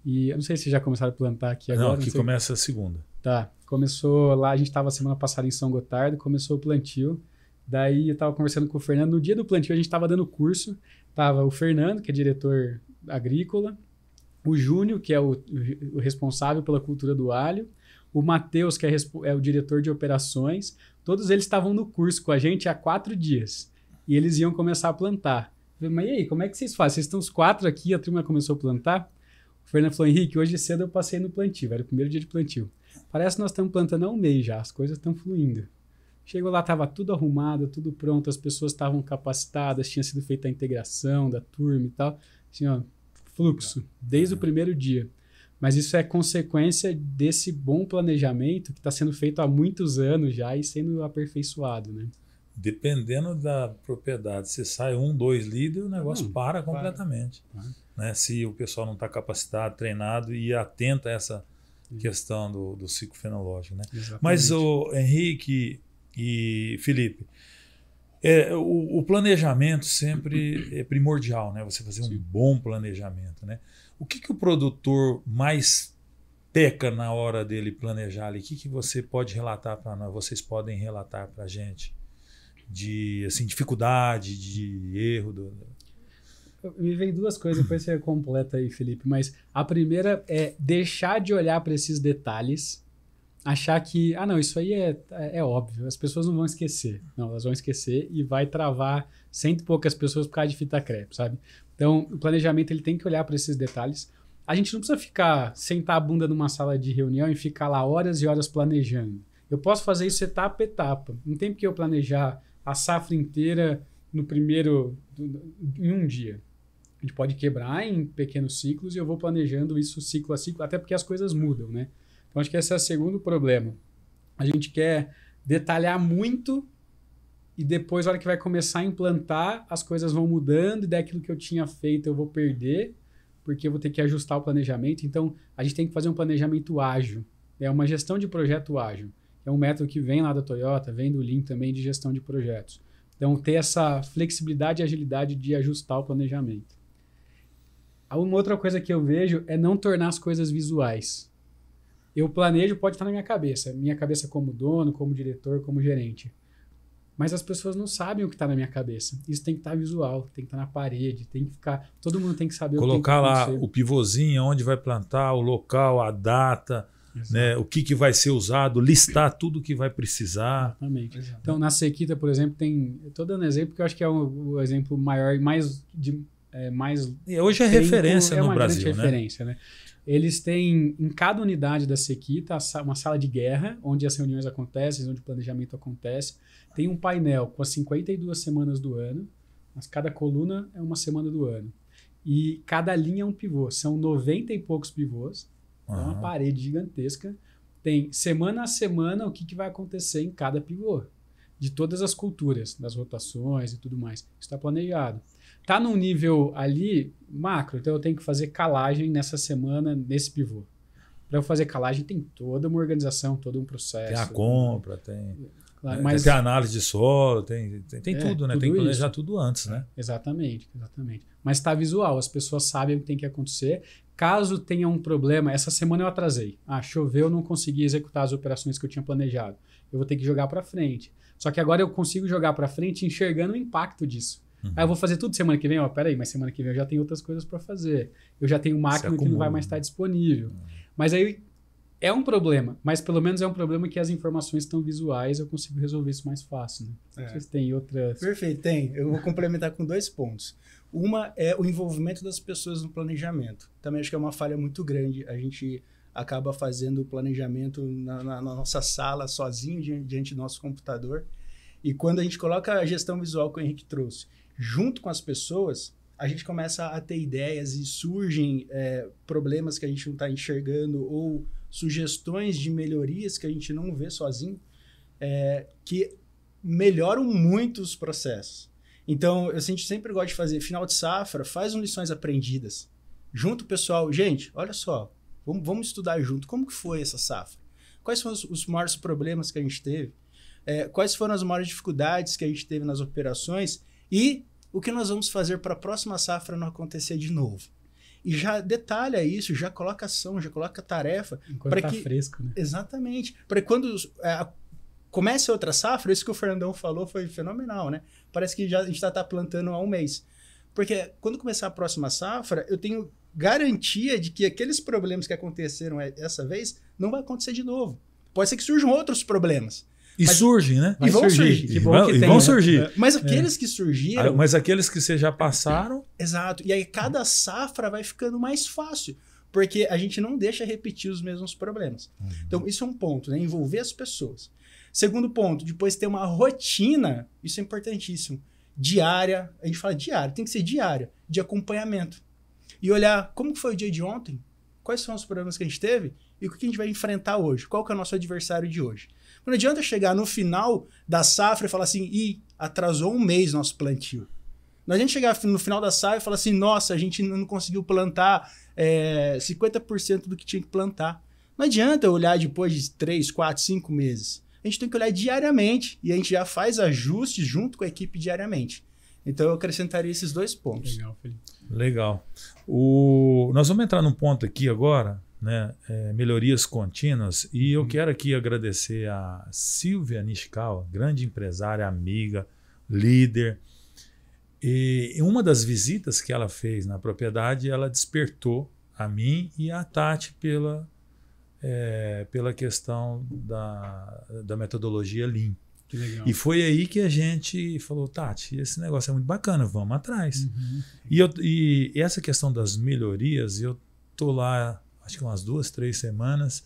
E eu não sei se já começaram a plantar aqui agora. Não, aqui começa a segunda. Tá, começou lá, a gente estava semana passada em São Gotardo, começou o plantio. Daí eu estava conversando com o Fernando. No dia do plantio a gente estava dando curso. Tava o Fernando, que é diretor agrícola, o Júnior, que é o responsável pela cultura do alho, o Matheus, que é o diretor de operações. Todos eles estavam no curso com a gente há 4 dias. E eles iam começar a plantar. Eu falei, mas e aí, como é que vocês fazem? Vocês estão os 4 aqui, a turma começou a plantar? O Fernando falou, Henrique, hoje cedo eu passei no plantio, era o primeiro dia de plantio. Parece que nós estamos plantando há um mês já, as coisas estão fluindo. Chegou lá, estava tudo arrumado, tudo pronto, as pessoas estavam capacitadas, tinha sido feita a integração da turma e tal. Assim, ó, fluxo, desde o primeiro dia. Mas isso é consequência desse bom planejamento que está sendo feito há muitos anos já e sendo aperfeiçoado, né? Dependendo da propriedade, se sai 1, 2 líderes, o negócio para completamente. Né? Se o pessoal não está capacitado, treinado e atento a essa questão do ciclo fenológico. Né? Mas o Henrique e Felipe, o planejamento sempre é primordial, né? Você fazer um bom planejamento. Né? O que o produtor mais peca na hora dele planejar ali? O que você pode relatar para nós? Vocês podem relatar para a gente? De assim, dificuldade, de erro? Me vem 2 coisas, depois você completa aí, Felipe. Mas a primeira é deixar de olhar para esses detalhes, achar que, não, isso aí é óbvio, as pessoas não vão esquecer. Não, elas vão esquecer e vai travar 100 e poucas pessoas por causa de fita crepe, sabe? Então, o planejamento ele tem que olhar para esses detalhes. A gente não precisa sentar a bunda numa sala de reunião e ficar lá horas e horas planejando. Eu posso fazer isso etapa a etapa. Não tem porque eu planejar a safra inteira em um dia. A gente pode quebrar em pequenos ciclos e eu vou planejando isso ciclo a ciclo, até porque as coisas mudam, né? Então, acho que esse é o segundo problema. A gente quer detalhar muito e depois, na hora que vai começar a implantar, as coisas vão mudando e daquilo que eu tinha feito eu vou perder, porque eu vou ter que ajustar o planejamento. Então, a gente tem que fazer um planejamento ágil. É uma gestão de projeto ágil. É um método que vem lá da Toyota, vem do Lean também de gestão de projetos. Então, ter essa flexibilidade e agilidade de ajustar o planejamento. Uma outra coisa que eu vejo é não tornar as coisas visuais. Eu planejo, pode estar na minha cabeça como dono, como diretor, como gerente. Mas as pessoas não sabem o que está na minha cabeça. Isso tem que estar visual, tem que estar na parede, tem que ficar... Todo mundo tem que saber colocar o que tem que lá o pivôzinho, onde vai plantar, o local, a data... Né? O que vai ser usado, listar tudo que vai precisar. Exatamente. Então, na Sequita, por exemplo, estou dando exemplo porque eu acho que é o exemplo maior e mais e hoje é referência no Brasil. Grande referência, né? Eles têm, em cada unidade da Sequita, uma sala de guerra, onde as reuniões acontecem, onde o planejamento acontece. Tem um painel com as 52 semanas do ano, mas cada coluna é uma semana do ano. E cada linha é um pivô. São 90 e poucos pivôs. É uma parede gigantesca. Tem semana a semana o que vai acontecer em cada pivô. De todas as culturas, das rotações e tudo mais. Isso está planejado. Está num nível ali macro, então eu tenho que fazer calagem nessa semana nesse pivô. Para eu fazer calagem tem toda uma organização, todo um processo. Tem a compra, tem a análise de solo, tem tudo, né? Tudo tem que planejar isso. tudo antes, né? Exatamente. Mas está visual, as pessoas sabem o que tem que acontecer. Caso tenha um problema, essa semana eu atrasei. Choveu, não consegui executar as operações que eu tinha planejado. eu vou ter que jogar para frente. Só que agora eu consigo jogar para frente enxergando o impacto disso. Aí eu vou fazer tudo semana que vem? Ó, peraí, mas semana que vem eu já tenho outras coisas para fazer. Eu já tenho máquina que não vai mais estar disponível. Mas aí é um problema, mas pelo menos é um problema que as informações estão visuais, eu consigo resolver isso mais fácil. Né? Vocês têm outras... Perfeito, tem. Eu vou complementar com 2 pontos. Uma é o envolvimento das pessoas no planejamento. Também acho que é uma falha muito grande. A gente acaba fazendo o planejamento na nossa sala, sozinho, diante do nosso computador. E quando a gente coloca a gestão visual que o Henrique trouxe, junto com as pessoas, a gente começa a ter ideias e surgem problemas que a gente não está enxergando ou sugestões de melhorias que a gente não vê sozinho, que melhoram muito os processos. Então, a gente sempre gosta de fazer final de safra, faz lições aprendidas. Junto o pessoal, gente, olha só, vamos estudar junto. Como que foi essa safra? Quais foram os maiores problemas que a gente teve? Quais foram as maiores dificuldades que a gente teve nas operações? E o que nós vamos fazer para a próxima safra não acontecer de novo? E já detalha isso, já coloca ação, já coloca tarefa. Enquanto tá fresco, né? Exatamente. Para quando comece outra safra, isso que o Fernandão falou foi fenomenal, né? Parece que a gente está plantando há um mês. Porque quando começar a próxima safra, eu tenho garantia de que aqueles problemas que aconteceram essa vez não vai acontecer de novo. Pode ser que surjam outros problemas. E surgem, né? E vão surgir. Que bom que tem, vão né? surgir. Mas aqueles que surgiram... Mas aqueles que vocês já passaram... Exato. E aí cada safra vai ficando mais fácil. Porque a gente não deixa repetir os mesmos problemas. Então, isso é um ponto, né? Envolver as pessoas. Segundo ponto, depois ter uma rotina, isso é importantíssimo. Diária, a gente fala diária, tem que ser diária, de acompanhamento. E olhar como foi o dia de ontem, quais são os problemas que a gente teve e o que a gente vai enfrentar hoje, qual que é o nosso adversário de hoje. Não adianta chegar no final da safra e falar assim, atrasou um mês nosso plantio. Não adianta chegar no final da safra e falar assim, nossa, a gente não conseguiu plantar 50% do que tinha que plantar. Não adianta olhar depois de 3, 4, 5 meses. A gente tem que olhar diariamente e a gente já faz ajustes junto com a equipe diariamente. Então eu acrescentaria esses 2 pontos. Legal, Felipe. Legal. Nós vamos entrar num ponto aqui agora, né? Melhorias contínuas, e eu quero aqui agradecer a Silvia Nishikawa, grande empresária, amiga, líder. E uma das visitas que ela fez na propriedade, ela despertou a mim e a Tati pela questão da metodologia Lean. Que legal. E foi aí que a gente falou, Tati, esse negócio é muito bacana, vamos atrás. E essa questão das melhorias, eu tô lá, acho que umas 2, 3 semanas,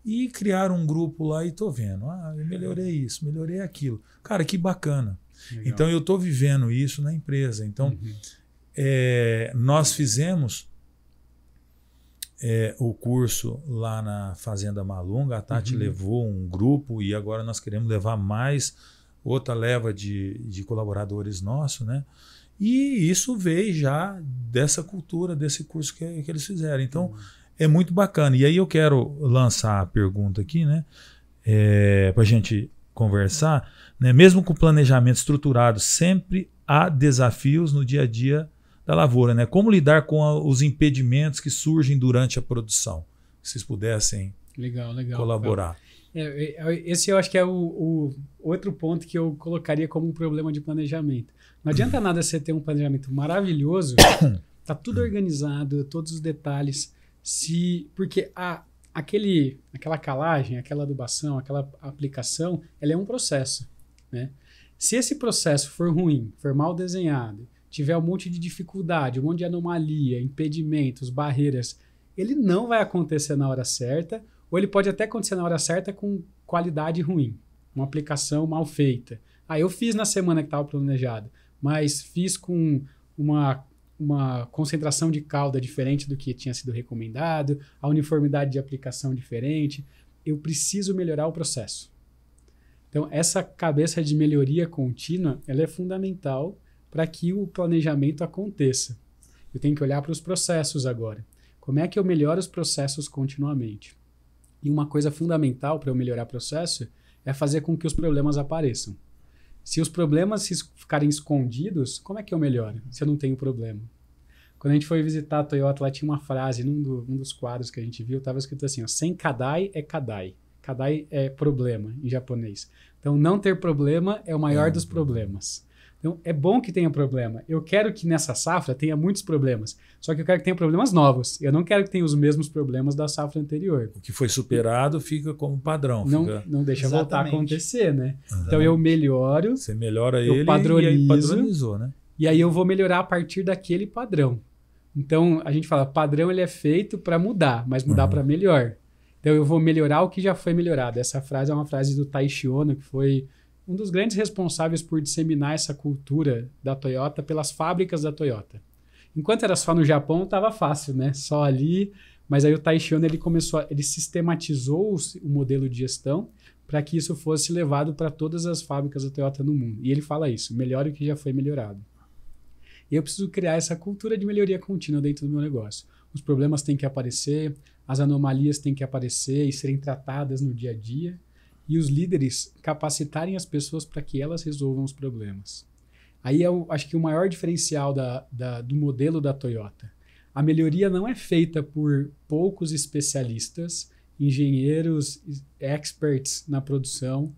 e criaram um grupo lá e tô vendo, eu melhorei isso, melhorei aquilo. Cara, que bacana. Legal. Então eu tô vivendo isso na empresa. Então nós fizemos o curso lá na Fazenda Malunga, a Tati levou um grupo e agora nós queremos levar mais outra leva de colaboradores nossos, né? E isso veio já dessa cultura, desse curso que eles fizeram. Então, é muito bacana. E aí eu quero lançar a pergunta aqui, né? Para a gente conversar, né? Mesmo com o planejamento estruturado, sempre há desafios no dia a dia da lavoura, né? Como lidar com os impedimentos que surgem durante a produção? Se vocês pudessem colaborar. Esse eu acho que é o outro ponto que eu colocaria como um problema de planejamento. Não adianta nada você ter um planejamento maravilhoso, tá tudo organizado, todos os detalhes, porque aquela calagem, aquela adubação, aquela aplicação, ela é um processo, né? Se esse processo for ruim, for mal desenhado, tiver um monte de dificuldade, um monte de anomalia, impedimentos, barreiras, ele não vai acontecer na hora certa, ou ele pode até acontecer na hora certa com qualidade ruim, uma aplicação mal feita. Eu fiz na semana que estava planejado, mas fiz com uma concentração de calda diferente do que tinha sido recomendado, a uniformidade de aplicação diferente. Eu preciso melhorar o processo. Então, essa cabeça de melhoria contínua, ela é fundamental para que o planejamento aconteça. Eu tenho que olhar para os processos agora. Como é que eu melhoro os processos continuamente? E uma coisa fundamental para eu melhorar o processo é fazer com que os problemas apareçam. Se os problemas ficarem escondidos, como é que eu melhoro se eu não tenho problema? Quando a gente foi visitar a Toyota, lá tinha uma frase, num dos quadros que a gente viu, estava escrito assim, sem Kadai é Kadai. Kadai é problema em japonês. Então, não ter problema é o maior dos problemas. Então, é bom que tenha problema. Eu quero que nessa safra tenha muitos problemas. Só que eu quero que tenha problemas novos. Eu não quero que tenha os mesmos problemas da safra anterior. O que foi superado fica como padrão. Não deixa voltar a acontecer, né? Uhum. Então, eu melhoro. Você melhora eu ele padronizo, e aí padronizou, né? E aí eu vou melhorar a partir daquele padrão. Então, a gente fala, padrão ele é feito para mudar, mas mudar para melhor. Então, eu vou melhorar o que já foi melhorado. Essa frase é uma frase do Taishi Ono, que foi um dos grandes responsáveis por disseminar essa cultura da Toyota pelas fábricas da Toyota. Enquanto era só no Japão, estava fácil, né? Só ali. Mas aí o Taishi Ono, ele sistematizou o modelo de gestão para que isso fosse levado para todas as fábricas da Toyota no mundo. E ele fala isso, melhore o que já foi melhorado. E eu preciso criar essa cultura de melhoria contínua dentro do meu negócio. Os problemas têm que aparecer, as anomalias têm que aparecer e serem tratadas no dia a dia. E os líderes capacitarem as pessoas para que elas resolvam os problemas. Aí eu acho que o maior diferencial do modelo da Toyota. A melhoria não é feita por poucos especialistas, engenheiros, experts na produção.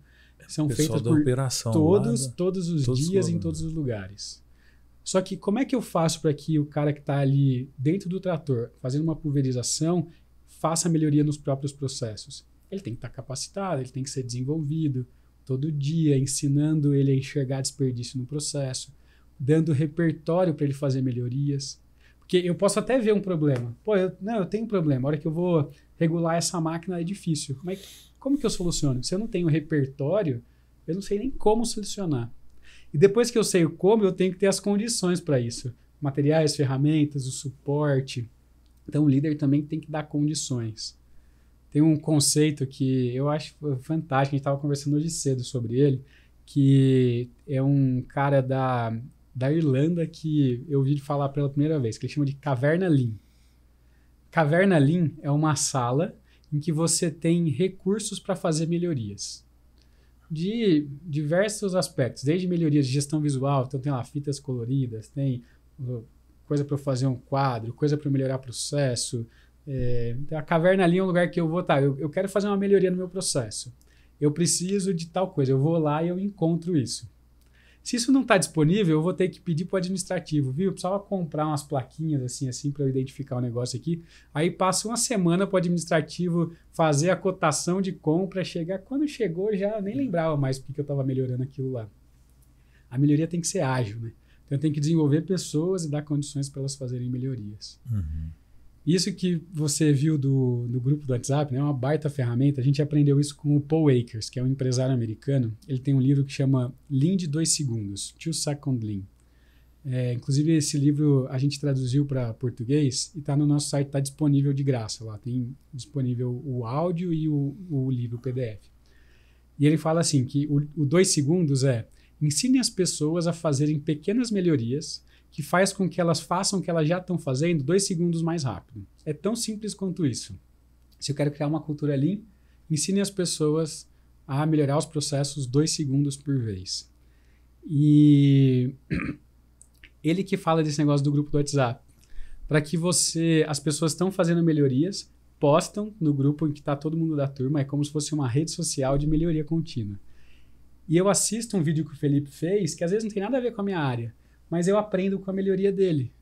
São feitas por operação, todos os dias, em todos os lugares. Só que como é que eu faço para que o cara que está ali dentro do trator, fazendo uma pulverização, faça melhoria nos próprios processos? Ele tem que estar capacitado, ele tem que ser desenvolvido todo dia, ensinando ele a enxergar desperdício no processo, dando repertório para ele fazer melhorias. Porque eu posso até ver um problema. Pô, eu tenho um problema. A hora que eu vou regular essa máquina é difícil. Mas como que eu soluciono? Se eu não tenho repertório, eu não sei nem como solucionar. E depois que eu sei o como, eu tenho que ter as condições para isso. Materiais, ferramentas, o suporte. Então o líder também tem que dar condições. Tem um conceito que eu acho fantástico, a gente estava conversando hoje cedo sobre ele, que é um cara da Irlanda que eu ouvi falar pela primeira vez, que ele chama de Caverna Lean. Caverna Lean é uma sala em que você tem recursos para fazer melhorias. De diversos aspectos, desde melhorias de gestão visual, então tem lá fitas coloridas, tem coisa para fazer um quadro, coisa para melhorar processo. A caverna ali é um lugar que eu vou eu quero fazer uma melhoria no meu processo. Eu preciso de tal coisa. Eu vou lá e eu encontro isso. Se isso não está disponível, eu vou ter que pedir para o administrativo, viu? Eu precisava comprar umas plaquinhas assim para eu identificar o negócio aqui. Aí passa uma semana para o administrativo fazer a cotação de compra, chegar. Quando chegou, já nem lembrava mais porque eu estava melhorando aquilo lá. A melhoria tem que ser ágil, né? Então eu tenho que desenvolver pessoas e dar condições para elas fazerem melhorias. Uhum. Isso que você viu do grupo do WhatsApp, né, é uma baita ferramenta. A gente aprendeu isso com o Paul Akers, que é um empresário americano. Ele tem um livro que chama Lean de 2 segundos, 2 Second Lean. Inclusive, esse livro a gente traduziu para português e está no nosso site, está disponível de graça lá. Tem disponível o áudio e o livro PDF. E ele fala assim, que o 2 segundos ensine as pessoas a fazerem pequenas melhorias que faz com que elas façam o que elas já estão fazendo 2 segundos mais rápido. É tão simples quanto isso. Se eu quero criar uma cultura Lean, ensine as pessoas a melhorar os processos 2 segundos por vez. E ele que fala desse negócio do grupo do WhatsApp, para que as pessoas estão fazendo melhorias, postam no grupo em que está todo mundo da turma, é como se fosse uma rede social de melhoria contínua. E eu assisto um vídeo que o Felipe fez, que às vezes não tem nada a ver com a minha área, mas eu aprendo com a melhoria dele.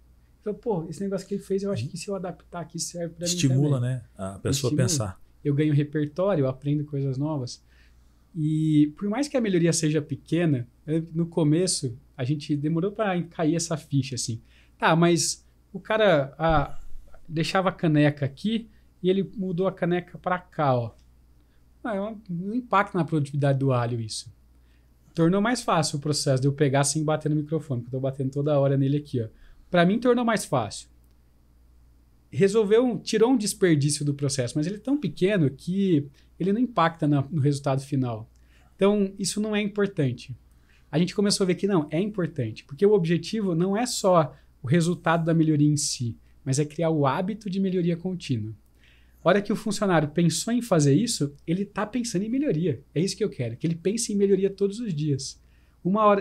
Eu falo, esse negócio que ele fez, eu acho que se eu adaptar aqui serve para mim também. Estimula, né? A pessoa a pensar. Eu ganho repertório, eu aprendo coisas novas. E por mais que a melhoria seja pequena, no começo a gente demorou para cair essa ficha assim. Tá, mas o cara deixava a caneca aqui e ele mudou a caneca para cá, ó. Não impacta na produtividade do alho isso. Tornou mais fácil o processo de eu pegar sem bater no microfone, porque eu estou batendo toda hora nele aqui, ó. Para mim tornou mais fácil. Tirou um desperdício do processo, mas ele é tão pequeno que ele não impacta no resultado final. Então, isso não é importante. A gente começou a ver que não, é importante, porque o objetivo não é só o resultado da melhoria em si, mas é criar o hábito de melhoria contínua. A hora que o funcionário pensou em fazer isso, ele está pensando em melhoria. É isso que eu quero, que ele pense em melhoria todos os dias.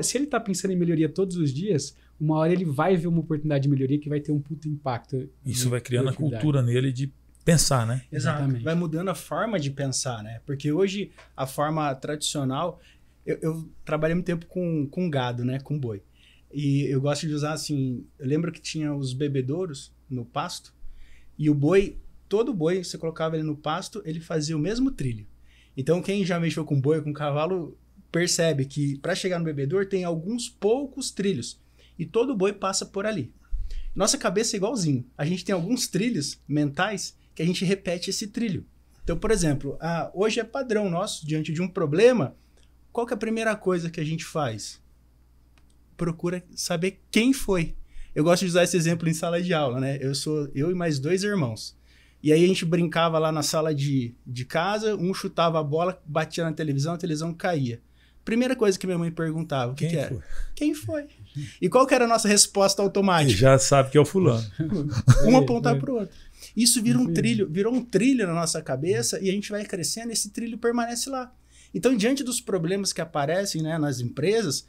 Se ele está pensando em melhoria todos os dias, uma hora ele vai ver uma oportunidade de melhoria que vai ter um puto impacto. Isso vai criando a cultura nele de pensar, né? Exatamente. Vai mudando a forma de pensar, né? Porque hoje a forma tradicional... Eu trabalhei muito tempo com gado, né? Com boi. E eu gosto de usar assim... Eu lembro que tinha os bebedouros no pasto. E o boi, todo boi, você colocava ele no pasto, ele fazia o mesmo trilho. Então quem já mexeu com boi, com cavalo, percebe que para chegar no bebedouro tem alguns poucos trilhos. E todo boi passa por ali. Nossa cabeça é igualzinho. A gente tem alguns trilhos mentais que a gente repete esse trilho. Então, por exemplo, hoje é padrão nosso, diante de um problema... Qual que é a primeira coisa que a gente faz? Procura saber quem foi. Eu gosto de usar esse exemplo em sala de aula, né? Eu e mais 2 irmãos. E aí a gente brincava lá na sala de casa, um chutava a bola, batia na televisão, a televisão caía. Primeira coisa que minha mãe perguntava, o que era? Quem foi? E qual que era a nossa resposta automática? Já sabe que é o fulano. Um apontar para o outro. Isso vira um trilho, virou um trilho na nossa cabeça e a gente vai crescendo e esse trilho permanece lá. Então, diante dos problemas que aparecem, né, nas empresas,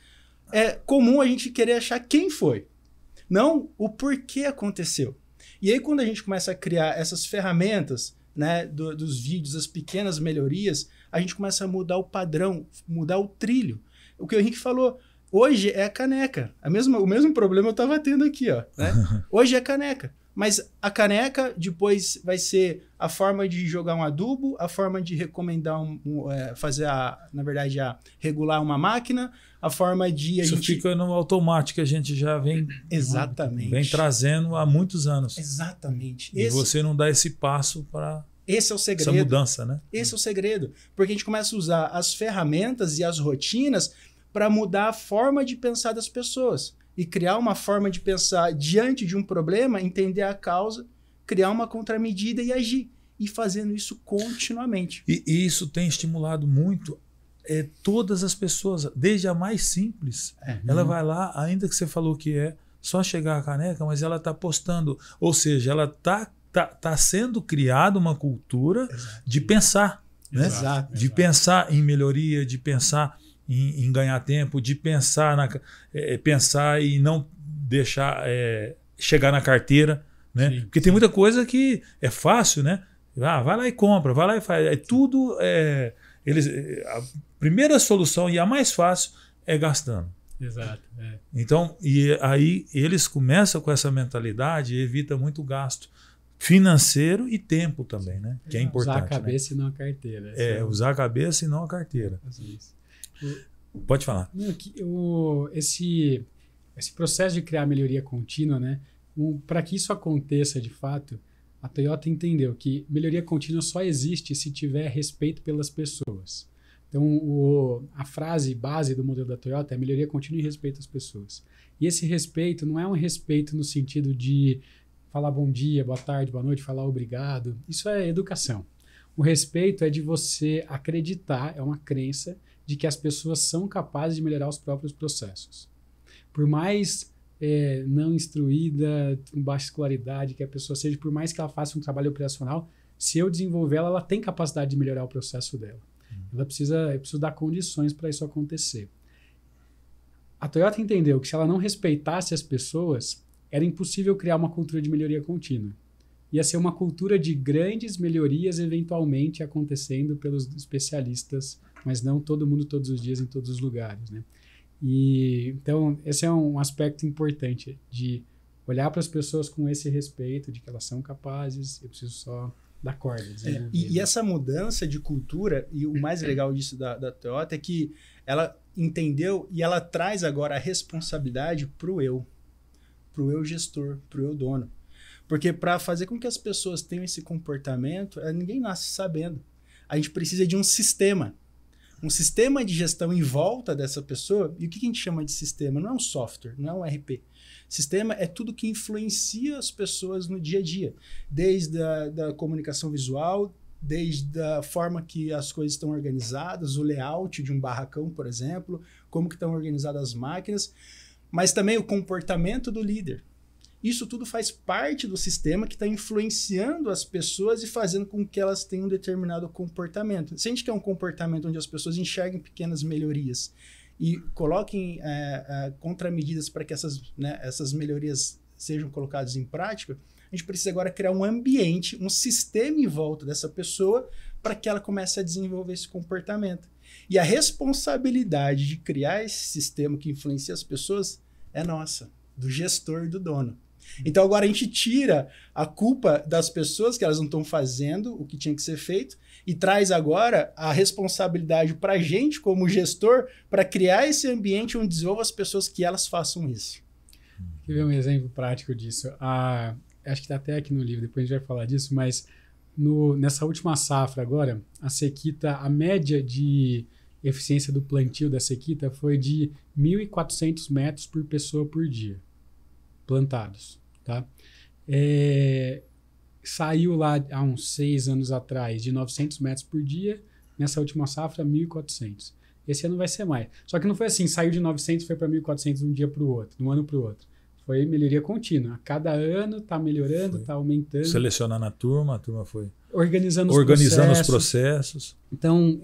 é comum a gente querer achar quem foi, não o porquê aconteceu. E aí, quando a gente começa a criar essas ferramentas, né, dos vídeos, as pequenas melhorias, a gente começa a mudar o padrão, mudar o trilho. O que o Henrique falou, hoje é a caneca. O mesmo problema eu estava tendo aqui, ó, né? Hoje é a caneca. Mas a caneca depois vai ser a forma de jogar um adubo, a forma de recomendar regular uma máquina, a forma de Isso fica no automático, a gente já vem trazendo há muitos anos. Exatamente. E você não dá esse passo para esse é o segredo. Essa mudança, né? Esse é o segredo. Porque a gente começa a usar as ferramentas e as rotinas para mudar a forma de pensar das pessoas. E criar uma forma de pensar diante de um problema, entender a causa, criar uma contramedida e agir. E fazendo isso continuamente. E isso tem estimulado muito todas as pessoas, desde a mais simples. Ela vai lá, ainda que você falou que é só chegar a caneca, mas ela está postando. Ou seja, ela tá sendo criada uma cultura de pensar. Né? De pensar em melhoria, de pensar em ganhar tempo, de pensar e não deixar chegar na carteira, né? Sim, porque tem muita coisa que é fácil, né? Vai lá e compra, vai lá e faz. A primeira solução e a mais fácil é gastando. Exato. Então, e aí eles começam com essa mentalidade e evita muito gasto financeiro e tempo também, né? Que é importante. Usar a cabeça, né? E não a carteira. Usar a cabeça e não a carteira. Isso. Pode falar. Esse processo de criar melhoria contínua, né? Para que isso aconteça de fato, a Toyota entendeu que melhoria contínua só existe se tiver respeito pelas pessoas. Então, a frase base do modelo da Toyota é melhoria contínua e respeito às pessoas. E esse respeito não é um respeito no sentido de falar bom dia, boa tarde, boa noite, falar obrigado. Isso é educação. O respeito é de você acreditar, é uma crença de que as pessoas são capazes de melhorar os próprios processos. Por mais não instruída, com baixa escolaridade que a pessoa seja, por mais que ela faça um trabalho operacional, se eu desenvolver ela tem capacidade de melhorar o processo dela. Eu preciso dar condições para isso acontecer. A Toyota entendeu que se ela não respeitasse as pessoas, era impossível criar uma cultura de melhoria contínua. Ia ser uma cultura de grandes melhorias eventualmente acontecendo pelos especialistas, mas não todo mundo todos os dias em todos os lugares, né? Então, esse é um aspecto importante de olhar para as pessoas com esse respeito de que elas são capazes, eu preciso só dar corda. E essa mudança de cultura, e o mais legal disso da Toyota é que ela entendeu e ela traz agora a responsabilidade para o eu gestor, para o eu dono. Porque para fazer com que as pessoas tenham esse comportamento, ninguém nasce sabendo. A gente precisa de um sistema de gestão em volta dessa pessoa. E o que a gente chama de sistema? Não é um software, não é um RP. Sistema é tudo que influencia as pessoas no dia a dia. Desde da comunicação visual, desde a forma que as coisas estão organizadas, o layout de um barracão, por exemplo, como que estão organizadas as máquinas, mas também o comportamento do líder. Isso tudo faz parte do sistema que está influenciando as pessoas e fazendo com que elas tenham um determinado comportamento. Se a gente quer um comportamento onde as pessoas enxerguem pequenas melhorias e coloquem contramedidas para que essas melhorias sejam colocados em prática, a gente precisa agora criar um ambiente, um sistema em volta dessa pessoa para que ela comece a desenvolver esse comportamento. E a responsabilidade de criar esse sistema que influencia as pessoas é nossa, do gestor, do dono. Então agora a gente tira a culpa das pessoas que elas não estão fazendo o que tinha que ser feito e traz agora a responsabilidade para a gente como gestor para criar esse ambiente onde desenvolva as pessoas que elas façam isso. Quer ver um exemplo prático disso? Acho que está até aqui no livro, depois a gente vai falar disso, mas nessa última safra agora, a sequita, a média de eficiência do plantio da sequita foi de 1.400 metros por pessoa por dia, plantados, tá? Saiu lá há uns 6 anos atrás de 900 metros por dia, nessa última safra 1.400. Esse ano vai ser mais. Só que não foi assim, saiu de 900 e foi para 1.400 de um dia para o outro, de um ano para o outro. Foi melhoria contínua. A cada ano está melhorando, está aumentando. Selecionando a turma foi organizando os processos. Então,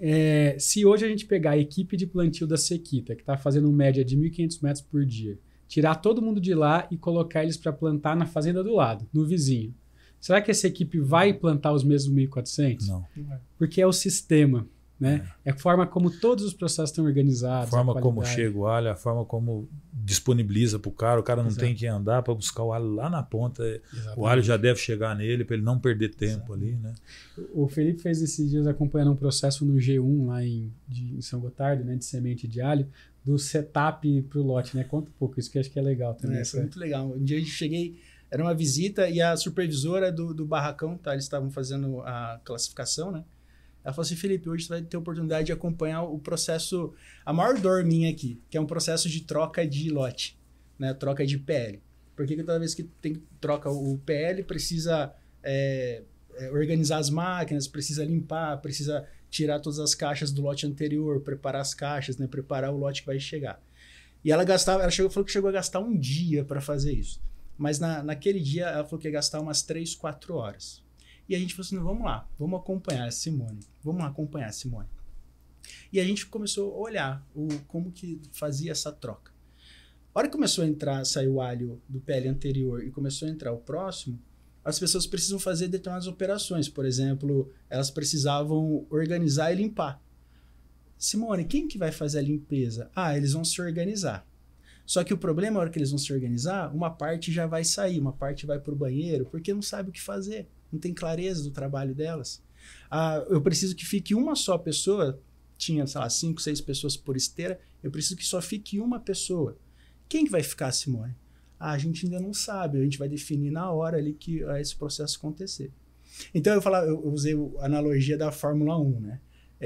se hoje a gente pegar a equipe de plantio da sequita, que está fazendo média de 1.500 metros por dia, tirar todo mundo de lá e colocar eles para plantar na fazenda do lado, no vizinho. Será que essa equipe vai plantar os mesmos 1.400? Não. Porque é o sistema, né? É a forma como todos os processos estão organizados. A forma como chega o alho, a forma como disponibiliza para o cara não tem que andar para buscar o alho lá na ponta. Exatamente. O alho já deve chegar nele para ele não perder tempo ali, né? O Felipe fez esses dias acompanhando um processo no G1 lá em São Gotardo, né, de semente de alho, do setup para o lote, né? Conta um pouco isso que eu acho que é legal também. Foi muito legal. Um dia eu cheguei, era uma visita e a supervisora do barracão, tá? Eles estavam fazendo a classificação, né? Ela falou assim, Felipe, hoje você vai ter a oportunidade de acompanhar o processo, a maior dor minha aqui, que é um processo de troca de lote, né? Troca de PL. Porque toda vez que troca o PL, precisa organizar as máquinas, precisa limpar, precisa tirar todas as caixas do lote anterior, preparar as caixas, né? Preparar o lote que vai chegar. E ela falou que chegou a gastar um dia para fazer isso. Mas naquele dia ela falou que ia gastar umas 3, 4 horas. E a gente falou assim, vamos lá, vamos acompanhar a Simone. Vamos acompanhar a Simone. E a gente começou a olhar como que fazia essa troca. A hora que começou a sair o alho do PL anterior e começou a entrar o próximo, as pessoas precisam fazer determinadas operações. Por exemplo, elas precisavam organizar e limpar. Simone, quem que vai fazer a limpeza? Eles vão se organizar. Só que o problema, na hora que eles vão se organizar, uma parte já vai sair, uma parte vai para o banheiro, porque não sabe o que fazer. Não tem clareza do trabalho delas. Eu preciso que fique uma só pessoa, tinha, sei lá, 5, 6 pessoas por esteira, eu preciso que só fique uma pessoa. Quem que vai ficar, Simone? A gente ainda não sabe, a gente vai definir na hora ali que esse processo acontecer. Então eu usei a analogia da Fórmula 1, né?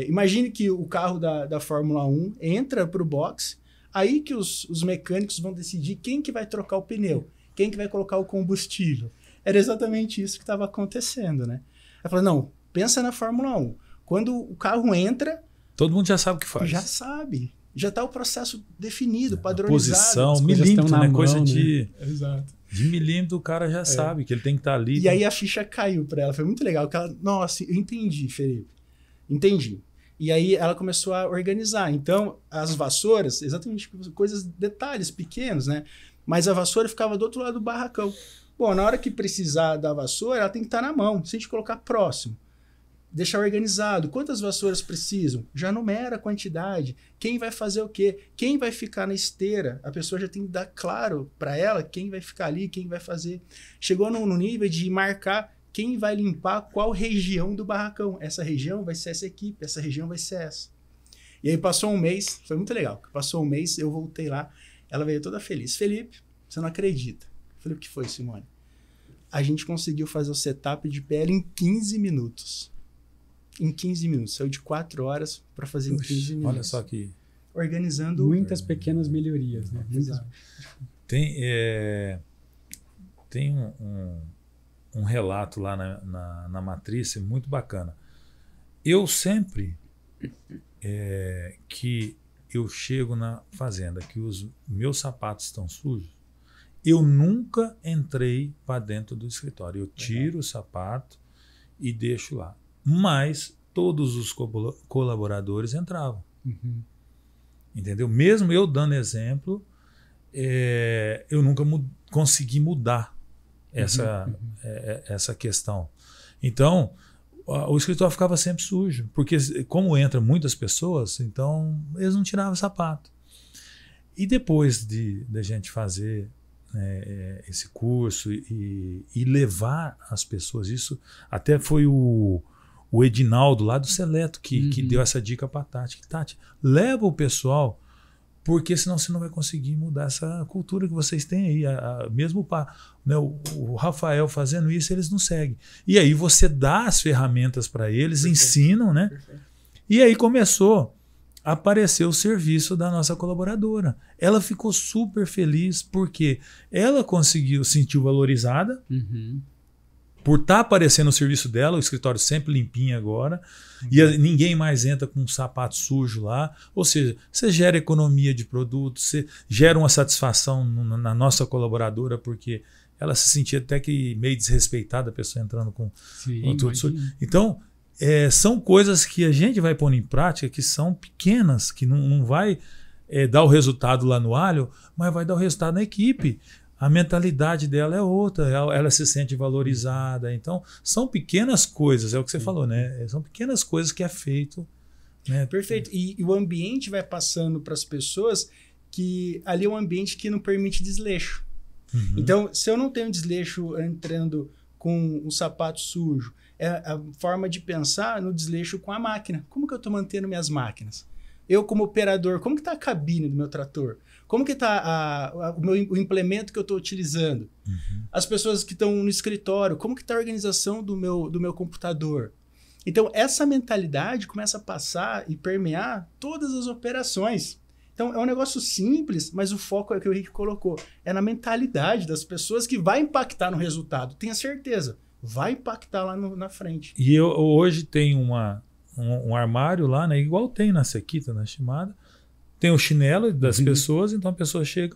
Imagine que o carro da Fórmula 1 entra para o box, aí que os mecânicos vão decidir quem que vai trocar o pneu, quem que vai colocar o combustível. Era exatamente isso que estava acontecendo, né? Ela falou, não, pensa na Fórmula 1. Quando o carro entra... Todo mundo já sabe o que faz. Já sabe. Já está o processo definido, padronizado. Posição, milímetro, né? Coisa né? de milímetro o cara já sabe que ele tem que estar ali. E aí a ficha caiu para ela. Foi muito legal. Que ela, nossa, eu entendi, Felipe. Entendi. E aí ela começou a organizar. Então, as vassouras, exatamente coisas, detalhes pequenos, né? Mas a vassoura ficava do outro lado do barracão. Bom, na hora que precisar da vassoura, ela tem que estar na mão. Se a gente colocar próximo, deixar organizado. Quantas vassouras precisam? Já numera a quantidade. Quem vai fazer o quê? Quem vai ficar na esteira? A pessoa já tem que dar claro para ela quem vai ficar ali, quem vai fazer. Chegou no nível de marcar quem vai limpar qual região do barracão. Essa região vai ser essa equipe, essa região vai ser essa. E aí passou um mês, foi muito legal. Passou um mês, eu voltei lá, ela veio toda feliz. Felipe, você não acredita. Eu falei, o que foi, Simone? A gente conseguiu fazer o setup de PL em 15 minutos. Em 15 minutos. Saiu de 4 horas para fazer em 15 minutos. Olha só que... Organizando... Muitas pequenas melhorias, né? Tem um relato lá na matriz muito bacana. Eu sempre que eu chego na fazenda que os meus sapatos estão sujos, eu nunca entrei para dentro do escritório. Eu tiro o sapato e deixo lá. Mas todos os colaboradores entravam. Entendeu? Mesmo eu dando exemplo, eu nunca conseguir mudar essa questão. Então, o escritório ficava sempre sujo, porque como entra muitas pessoas, então eles não tiravam sapato. E depois de gente fazer esse curso e levar as pessoas, isso até foi o Edinaldo lá do Seleto que deu essa dica para a Tati. Tati, leva o pessoal, porque senão você não vai conseguir mudar essa cultura que vocês têm aí. Mesmo o Rafael fazendo isso, eles não seguem. E aí você dá as ferramentas para eles, ensinam, né? Perfeito. E aí começou a aparecer o serviço da nossa colaboradora. Ela ficou super feliz porque ela conseguiu, sentiu valorizada, por estar aparecendo o serviço dela, o escritório sempre limpinho agora, e ninguém mais entra com um sapato sujo lá. Ou seja, você gera economia de produto, você gera uma satisfação na nossa colaboradora, porque ela se sentia até que meio desrespeitada, a pessoa entrando com tudo sujo. Então, são coisas que a gente vai pondo em prática, que são pequenas, que não vai dar o resultado lá no alho, mas vai dar o resultado na equipe. A mentalidade dela é outra, ela se sente valorizada. Então, são pequenas coisas, é o que você falou, né? São pequenas coisas que é feito. Né? Perfeito. E o ambiente vai passando para as pessoas que ali é um ambiente que não permite desleixo. Então, se eu não tenho desleixo entrando com um sapato sujo, é a forma de pensar no desleixo com a máquina. Como que eu estou mantendo minhas máquinas? Eu, como operador, como que está a cabine do meu trator? Como que está o implemento que eu estou utilizando? As pessoas que estão no escritório, como que está a organização do meu computador? Então, essa mentalidade começa a passar e permear todas as operações. Então, é um negócio simples, mas o foco é o que o Rick colocou. É na mentalidade das pessoas que vai impactar no resultado. Tenha certeza, vai impactar lá na frente. E eu hoje tenho um armário lá, né, igual tem na Sequita, na Shimada. Tem o chinelo das pessoas, então a pessoa chega,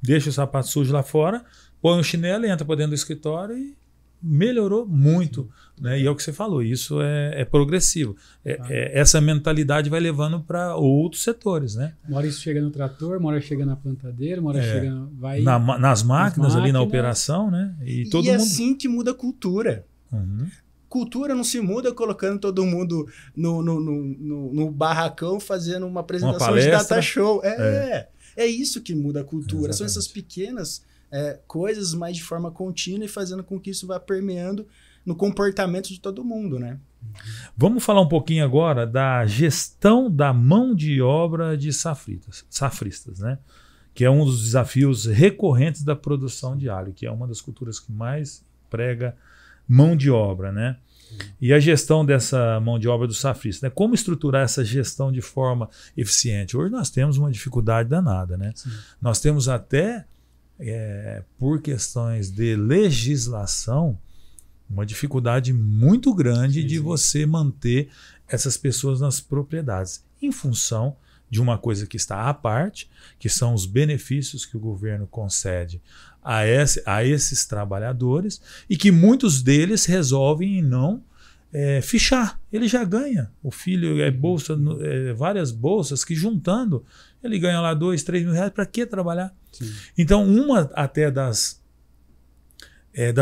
deixa o sapato sujo lá fora, põe o chinelo e entra para dentro do escritório e melhorou muito. Né? E é o que você falou, isso é progressivo. Essa mentalidade vai levando para outros setores. Né? Uma hora isso chega no trator, uma hora chega na plantadeira, uma hora chega nas máquinas ali na operação. Né? E todo mundo... assim que muda a cultura. Cultura não se muda colocando todo mundo no barracão fazendo uma apresentação de data show. É isso que muda a cultura. Exatamente. São essas pequenas coisas, mas de forma contínua e fazendo com que isso vá permeando no comportamento de todo mundo, né? Vamos falar um pouquinho agora da gestão da mão de obra de safristas, né? Que é um dos desafios recorrentes da produção de alho, que é uma das culturas que mais prega mão de obra, né? E a gestão dessa mão de obra do safrista, né? Como estruturar essa gestão de forma eficiente? Hoje nós temos uma dificuldade danada, né? Nós temos até, por questões de legislação, uma dificuldade muito grande de você manter essas pessoas nas propriedades, em função de uma coisa que está à parte, que são os benefícios que o governo concede a esses trabalhadores, e que muitos deles resolvem em não fichar. Ele já ganha. O filho várias bolsas que, juntando, ele ganha lá 2, 3 mil reais. Para que trabalhar? Então, uma até das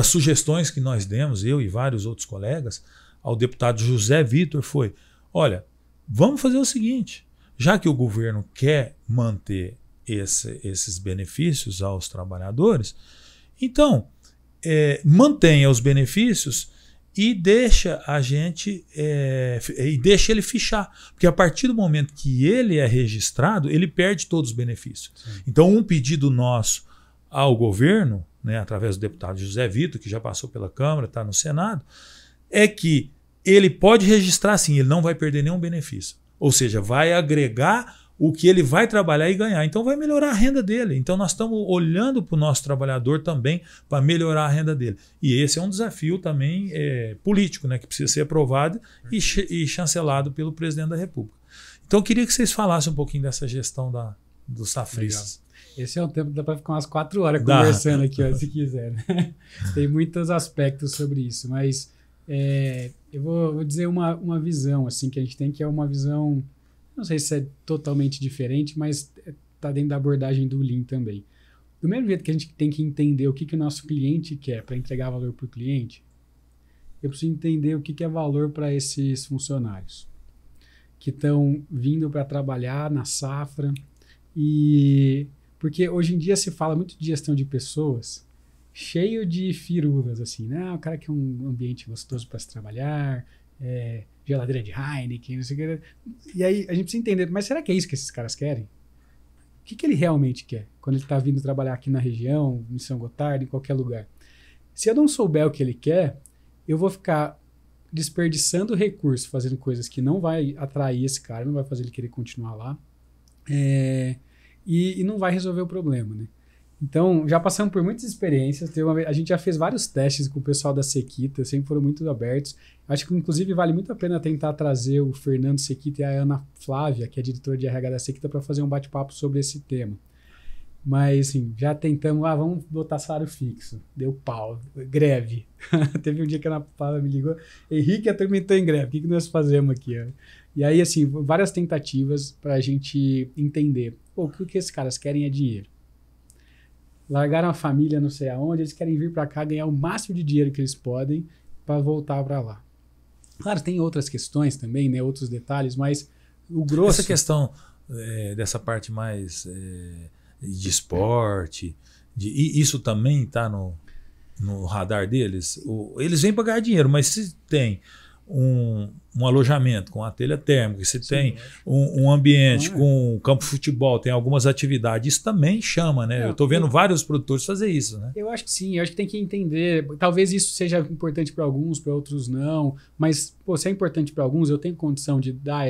sugestões que nós demos, eu e vários outros colegas, ao deputado José Vitor, foi: olha, vamos fazer o seguinte, já que o governo quer manter esses benefícios aos trabalhadores, então mantenha os benefícios e deixa deixa ele fichar, porque a partir do momento que ele é registrado, ele perde todos os benefícios. Então, um pedido nosso ao governo, né, através do deputado José Vitor, que já passou pela Câmara, está no Senado, é que ele pode registrar sim, ele não vai perder nenhum benefício. Ou seja, vai agregar o que ele vai trabalhar e ganhar. Então vai melhorar a renda dele. Então nós estamos olhando para o nosso trabalhador também para melhorar a renda dele. E esse é um desafio também político, né, que precisa ser aprovado e chancelado pelo presidente da República. Então eu queria que vocês falassem um pouquinho dessa gestão dos safristas. Esse é um tempo que dá para ficar umas 4 horas conversando aqui, ó, se quiser. Né? Tem muitos aspectos sobre isso, mas eu vou dizer uma visão assim, que a gente tem, que é uma visão, não sei se é totalmente diferente, mas está dentro da abordagem do Lean também. do mesmo jeito que a gente tem que entender o que o nosso cliente quer para entregar valor para o cliente, eu preciso entender o que é valor para esses funcionários que estão vindo para trabalhar na safra. E porque hoje em dia se fala muito de gestão de pessoas cheio de firulas, assim, né? O cara quer um ambiente gostoso para se trabalhar, geladeira de Heineken, não sei o que. E aí a gente precisa entender, mas será que é isso que esses caras querem? O que ele realmente quer quando ele está vindo trabalhar aqui na região, em São Gotardo, em qualquer lugar? Se eu não souber o que ele quer, eu vou ficar desperdiçando recurso, fazendo coisas que não vai atrair esse cara, não vai fazer ele querer continuar lá, e não vai resolver o problema, né? Então, já passamos por muitas experiências. A gente já fez vários testes com o pessoal da Sequita, sempre foram muito abertos. Acho que, inclusive, vale muito a pena tentar trazer o Fernando Sequita e a Ana Flávia, que é diretora de RH da Sequita, para fazer um bate-papo sobre esse tema. Mas, assim, já tentamos, vamos botar salário fixo. Deu pau, greve. Teve um dia que a Ana Flávia me ligou, Henrique, a turma entrou em greve, o que nós fazemos aqui? E aí, assim, várias tentativas para a gente entender. O que esses caras querem é dinheiro. Largaram a família não sei aonde, eles querem vir para cá ganhar o máximo de dinheiro que eles podem para voltar para lá. Claro, tem outras questões também, né, outros detalhes, mas o grosso... Essa questão dessa parte mais de esporte, isso também está no radar deles? Eles vêm para ganhar dinheiro, mas se tem um alojamento com a telha térmica, se tem um ambiente com campo de futebol, tem algumas atividades, isso também chama, né? Eu estou vendo vários produtores fazer isso, né? Eu acho que sim, eu acho que tem que entender. Talvez isso seja importante para alguns, para outros não, mas se é importante para alguns, eu tenho condição de dar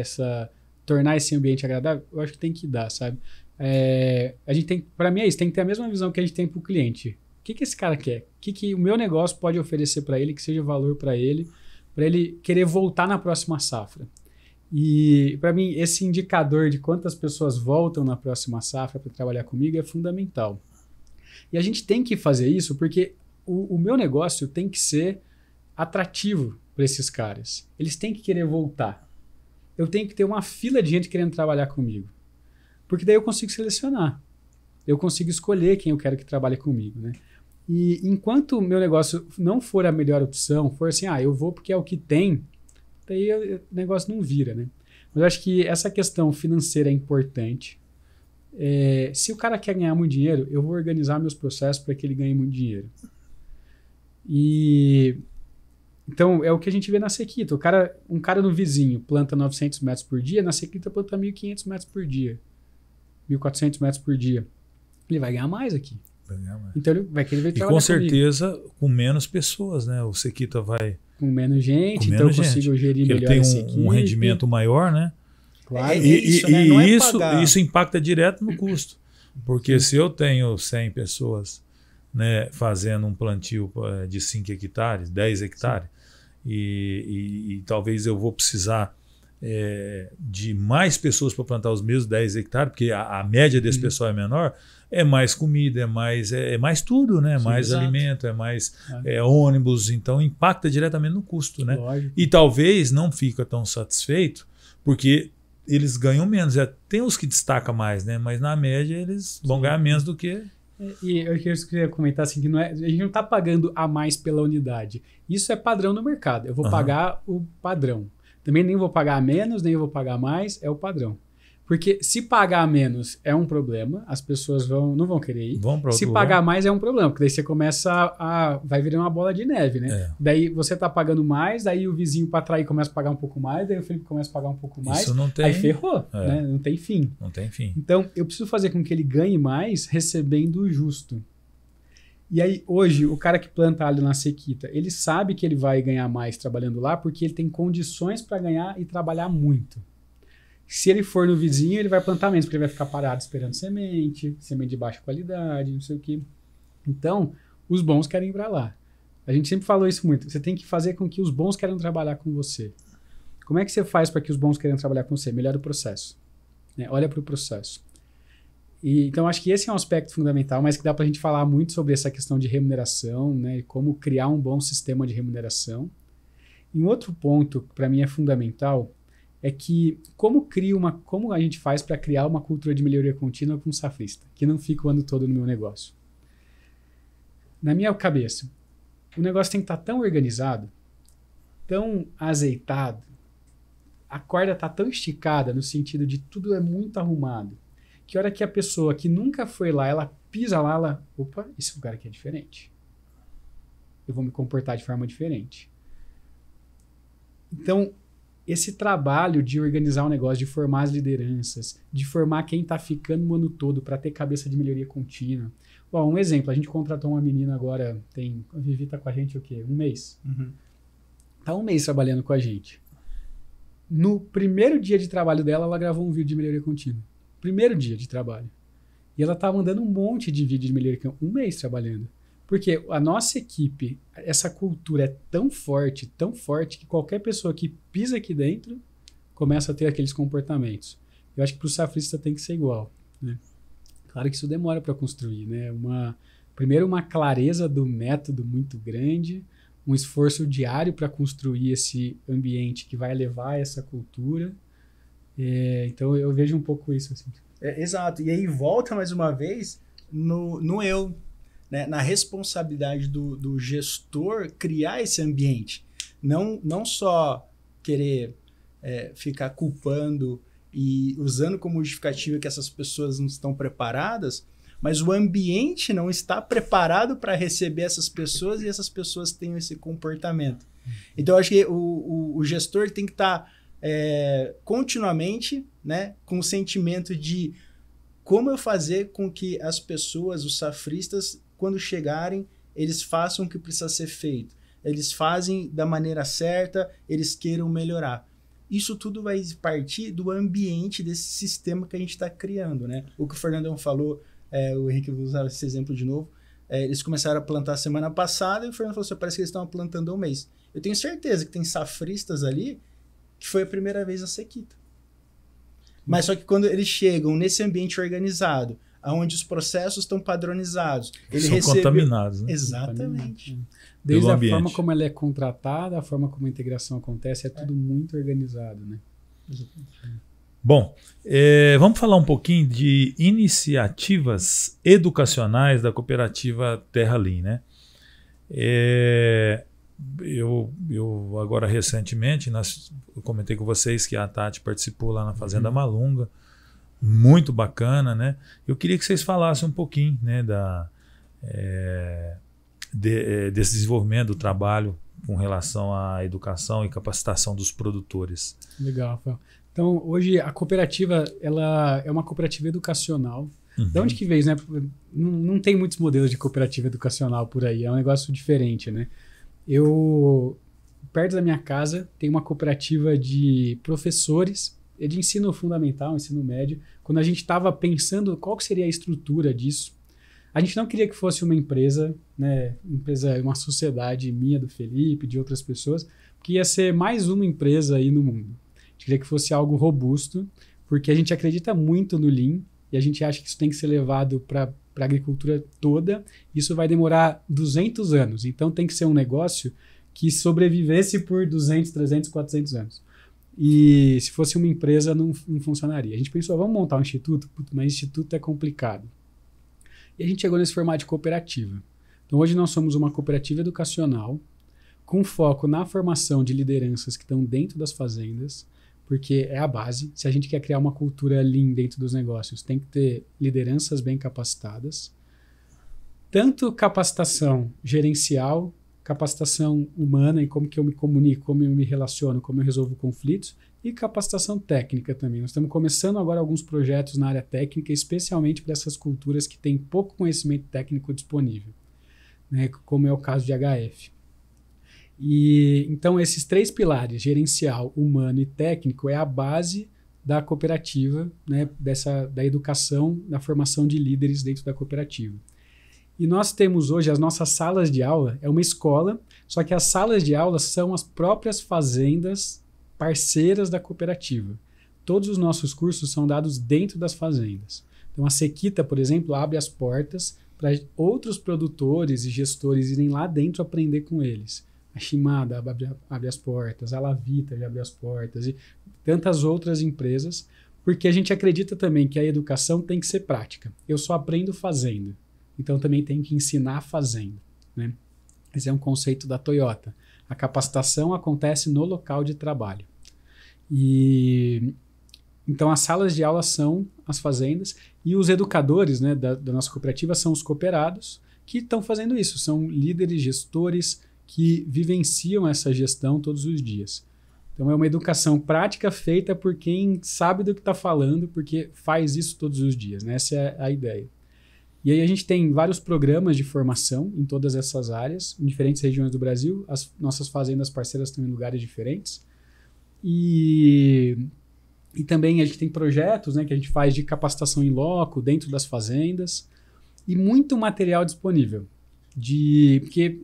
tornar esse ambiente agradável, eu acho que tem que dar, sabe? A gente tem, para mim é isso, tem que ter a mesma visão que a gente tem para o cliente. O que esse cara quer? O que o meu negócio pode oferecer para ele, que seja valor para ele querer voltar na próxima safra. E, para mim, esse indicador de quantas pessoas voltam na próxima safra para trabalhar comigo é fundamental. E a gente tem que fazer isso porque o meu negócio tem que ser atrativo para esses caras. Eles têm que querer voltar. Eu tenho que ter uma fila de gente querendo trabalhar comigo. Porque daí eu consigo selecionar. Eu consigo escolher quem eu quero que trabalhe comigo, né? E enquanto o meu negócio não for a melhor opção, for assim, eu vou porque é o que tem, daí o negócio não vira, né? Mas eu acho que essa questão financeira é importante. Se o cara quer ganhar muito dinheiro, eu vou organizar meus processos para que ele ganhe muito dinheiro. Então, é o que a gente vê na Sequita. Um cara no vizinho planta 900 metros por dia, na Sequita planta 1.500 metros por dia, 1.400 metros por dia. Ele vai ganhar mais aqui. Então ele vai querer ver trabalhar comigo. E com certeza com menos pessoas, né? O Sequita vai... Com menos gente, então eu consigo gerir melhor essa equipe. Ele tem um rendimento maior, né? Claro. Isso impacta direto no custo. Porque se eu tenho 100 pessoas, né, fazendo um plantio de 5 hectares, 10 hectares, e talvez eu vou precisar de mais pessoas para plantar os mesmos 10 hectares, porque a média desse pessoal é menor, é mais comida, é mais tudo, né? Sim, mais exato. Alimento, é mais ônibus, então impacta diretamente no custo, né? Lógico. E talvez não fica tão satisfeito, porque eles ganham menos. Tem os que destacam mais, né? Mas na média eles vão ganhar menos do que... E eu queria comentar assim, que a gente não está pagando a mais pela unidade. Isso é padrão no mercado. Eu vou pagar o padrão. Também nem vou pagar a menos, nem vou pagar mais, é o padrão. Porque se pagar menos é um problema, as pessoas não vão querer ir. Se pagar mais é um problema, porque daí você começa vai virar uma bola de neve, né? Daí você tá pagando mais, daí o vizinho para atrair começa a pagar um pouco mais, daí o Felipe começa a pagar um pouco mais. Isso não tem... Aí ferrou, né? Não tem fim. Não tem fim. Então, eu preciso fazer com que ele ganhe mais recebendo o justo. E aí, hoje, o cara que planta alho na Sequita, ele sabe que ele vai ganhar mais trabalhando lá porque ele tem condições para ganhar e trabalhar muito. Se ele for no vizinho, ele vai plantar menos, porque ele vai ficar parado esperando semente de baixa qualidade, não sei o quê. Então, os bons querem ir para lá. A gente sempre falou isso muito. Você tem que fazer com que os bons queiram trabalhar com você. Como é que você faz para que os bons queiram trabalhar com você? Melhora o processo. Olha para o processo. Então, acho que esse é um aspecto fundamental, mas que dá para a gente falar muito sobre essa questão de remuneração, né? E como criar um bom sistema de remuneração. E um outro ponto, que para mim é fundamental, é que como a gente faz para criar uma cultura de melhoria contínua com um safrista, que não fica o ano todo no meu negócio. na minha cabeça, o negócio tem que estar tão organizado, tão azeitado, a corda está tão esticada no sentido de tudo é muito arrumado, que a hora que a pessoa que nunca foi lá, ela pisa lá, ela, opa, esse lugar aqui é diferente. Eu vou me comportar de forma diferente. Então, esse trabalho de organizar o negócio, de formar as lideranças, de formar quem está ficando o ano todo para ter cabeça de melhoria contínua. Bom, um exemplo, a gente contratou uma menina agora, a Vivi está com a gente o quê? 1 mês. Está 1 mês trabalhando com a gente. No primeiro dia de trabalho dela, ela gravou um vídeo de melhoria contínua. Primeiro dia de trabalho. E ela está mandando um monte de vídeo de melhoria contínua. 1 mês trabalhando. Porque a nossa equipe, essa cultura é tão forte que qualquer pessoa que pisa aqui dentro começa a ter aqueles comportamentos. Eu acho que para o safrista tem que ser igual, né? Claro que isso demora para construir, né? Primeiro, uma clareza do método muito grande, um esforço diário para construir esse ambiente que vai levar essa cultura. Então, eu vejo um pouco isso, assim. Exato. E aí volta mais uma vez no eu, né? Na responsabilidade do gestor criar esse ambiente. Não só querer ficar culpando e usando como justificativa que essas pessoas não estão preparadas, mas o ambiente não está preparado para receber essas pessoas e essas pessoas tenham esse comportamento. Então, eu acho que o gestor tem que estar continuamente, né, com o sentimento de como eu fazer com que as pessoas, os safristas, quando chegarem, eles façam o que precisa ser feito. Eles fazem da maneira certa, eles queiram melhorar. Isso tudo vai partir do ambiente desse sistema que a gente está criando, né? O que o Fernandão falou, o Henrique, vou usar esse exemplo de novo, eles começaram a plantar semana passada e o Fernando falou assim, parece que eles estão plantando há 1 mês. Eu tenho certeza que tem safristas ali que foi a primeira vez a sequita. Mas só que quando eles chegam nesse ambiente organizado, onde os processos estão padronizados, são contaminados, né? Exatamente. Desde a forma como ela é contratada, a forma como a integração acontece, é tudo muito organizado, né? Bom, vamos falar um pouquinho de iniciativas educacionais da cooperativa Terra Lean, né? Eu agora recentemente, eu comentei com vocês que a Tati participou lá na Fazenda Malunga, muito bacana, né? Eu queria que vocês falassem um pouquinho, né, desse desenvolvimento do trabalho com relação à educação e capacitação dos produtores. Legal, Rafael. Então, hoje a cooperativa, ela é uma cooperativa educacional. De onde que veio, né? Não tem muitos modelos de cooperativa educacional por aí, é um negócio diferente, né? Perto da minha casa, tem uma cooperativa de professores de ensino fundamental, ensino médio. Quando a gente estava pensando qual que seria a estrutura disso, a gente não queria que fosse uma empresa, né, uma sociedade minha, do Felipe, de outras pessoas, que ia ser mais uma empresa aí no mundo. A gente queria que fosse algo robusto, porque a gente acredita muito no Lean e a gente acha que isso tem que ser levado para a agricultura toda. Isso vai demorar 200 anos, então tem que ser um negócio que sobrevivesse por 200, 300, 400 anos. E se fosse uma empresa, não funcionaria. A gente pensou, vamos montar um instituto? Mas instituto é complicado. E a gente chegou nesse formato de cooperativa. Então, hoje nós somos uma cooperativa educacional com foco na formação de lideranças que estão dentro das fazendas, porque é a base. Se a gente quer criar uma cultura Lean dentro dos negócios, tem que ter lideranças bem capacitadas. Tanto capacitação gerencial, capacitação humana em como que eu me comunico, como eu me relaciono, como eu resolvo conflitos, e capacitação técnica também. Nós estamos começando agora alguns projetos na área técnica, especialmente para essas culturas que têm pouco conhecimento técnico disponível, né, como é o caso de HF. E então esses 3 pilares, gerencial, humano e técnico, é a base da cooperativa, né, da educação, da formação de líderes dentro da cooperativa. E nós temos hoje as nossas salas de aula, é uma escola, só que as salas de aula são as próprias fazendas parceiras da cooperativa. Todos os nossos cursos são dados dentro das fazendas. Então a Sequita, por exemplo, abre as portas para outros produtores e gestores irem lá dentro aprender com eles. A Shimada abre as portas, a Lavita abre as portas e tantas outras empresas, porque a gente acredita também que a educação tem que ser prática. Eu só aprendo fazendo. Então também tenho que ensinar fazendo. né? Esse é um conceito da Toyota. A capacitação acontece no local de trabalho. E então as salas de aula são as fazendas e os educadores, né, da nossa cooperativa são os cooperados que estão fazendo isso. São líderes, gestores que vivenciam essa gestão todos os dias. Então é uma educação prática feita por quem sabe do que está falando, porque faz isso todos os dias, né? Essa é a ideia. E aí a gente tem vários programas de formação em todas essas áreas, em diferentes regiões do Brasil. As nossas fazendas parceiras estão em lugares diferentes. E também a gente tem projetos, né, que a gente faz de capacitação em loco, dentro das fazendas. E muito material disponível. Porque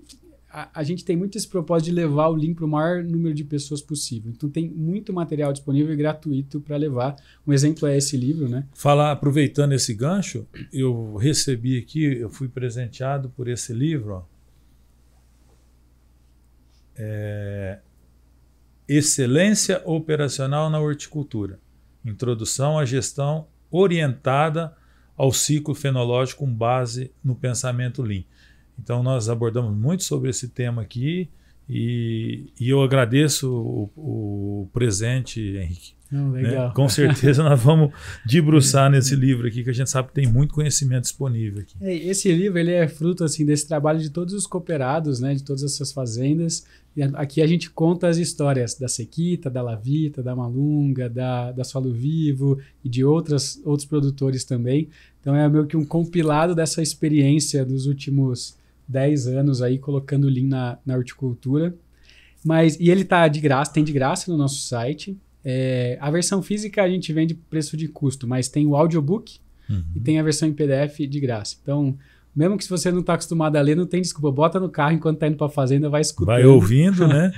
a gente tem muito esse propósito de levar o Lean para o maior número de pessoas possível. Então tem muito material disponível e gratuito para levar. Um exemplo é esse livro, né? Aproveitando esse gancho, eu recebi aqui, eu fui presenteado por esse livro, ó. Excelência Operacional na Horticultura. Introdução à gestão orientada ao ciclo fenológico com base no pensamento Lean. Então, nós abordamos muito sobre esse tema aqui e eu agradeço o presente, Henrique. Legal. Né? Com certeza nós vamos debruçar nesse livro aqui, que a gente sabe que tem muito conhecimento disponível aqui. Esse livro ele é fruto assim, desse trabalho de todos os cooperados, né, de todas essas fazendas. E aqui a gente conta as histórias da Sequita, da Lavita, da Malunga, da Solo Vivo e de outros produtores também. Então é meio que um compilado dessa experiência dos últimos 10 anos aí, colocando o Lean na horticultura. E ele tá de graça, tem de graça no nosso site. A versão física a gente vende preço de custo, mas tem o audiobook e tem a versão em PDF de graça. Então, mesmo que se você não está acostumado a ler, não tem desculpa. Bota no carro enquanto está indo para a fazenda, vai escutando. Vai ouvindo, né?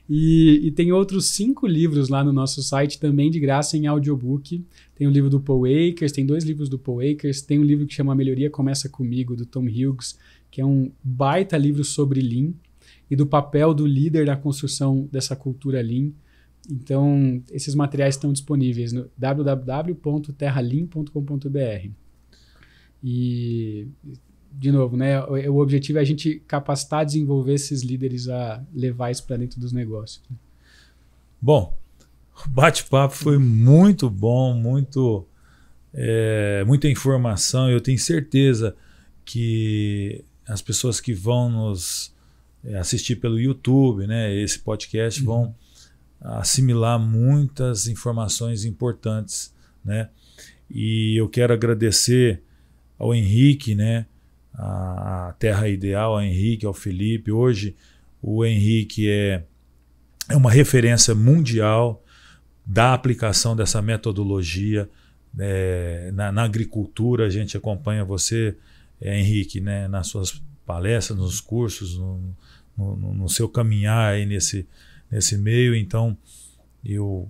E tem outros 5 livros lá no nosso site também de graça em audiobook. Tem o livro do Paul Akers, tem 2 livros do Paul Akers, tem um livro que chama A Melhoria Começa Comigo, do Tom Hughes, que é um baita livro sobre Lean e do papel do líder na construção dessa cultura Lean. Então, esses materiais estão disponíveis no www.terralean.com.br. E, de novo, né, o objetivo é a gente capacitar, desenvolver esses líderes a levar isso para dentro dos negócios. Bom, o bate-papo foi muito bom, muita informação. Eu tenho certeza que as pessoas que vão nos assistir pelo YouTube, né, esse podcast, vão assimilar muitas informações importantes, né? E eu quero agradecer ao Henrique, né, a Terra Ideal, ao Henrique, ao Felipe. Hoje o Henrique é uma referência mundial da aplicação dessa metodologia na agricultura. A gente acompanha você, Henrique, né, nas suas palestras, nos cursos, no seu caminhar aí nesse meio. Então eu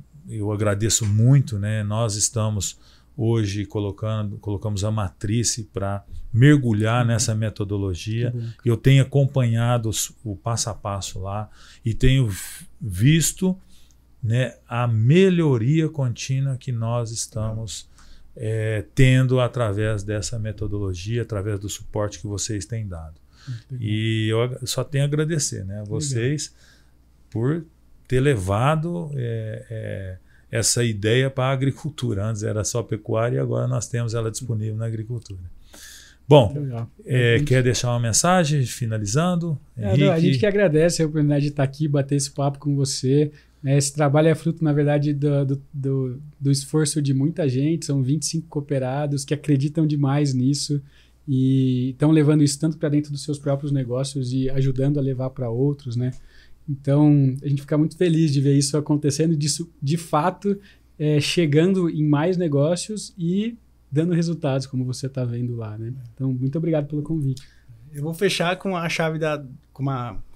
agradeço muito, né? Nós estamos hoje colocamos a matriz para mergulhar nessa metodologia. Eu tenho acompanhado o passo a passo lá e tenho visto, né, a melhoria contínua que nós estamos tendo através dessa metodologia, através do suporte que vocês têm dado. E eu só tenho a agradecer, né, a vocês por ter levado essa ideia para a agricultura. Antes era só pecuária e agora nós temos ela disponível na agricultura. Bom, quer deixar uma mensagem finalizando? Henrique? A gente que agradece a oportunidade de estar aqui, bater esse papo com você. Esse trabalho é fruto, na verdade, do esforço de muita gente. São 25 cooperados que acreditam demais nisso e estão levando isso tanto para dentro dos seus próprios negócios e ajudando a levar para outros, né? Então, a gente fica muito feliz de ver isso acontecendo, disso, de fato, chegando em mais negócios e dando resultados, como você está vendo lá, né? Então, muito obrigado pelo convite. Eu vou fechar com a chave com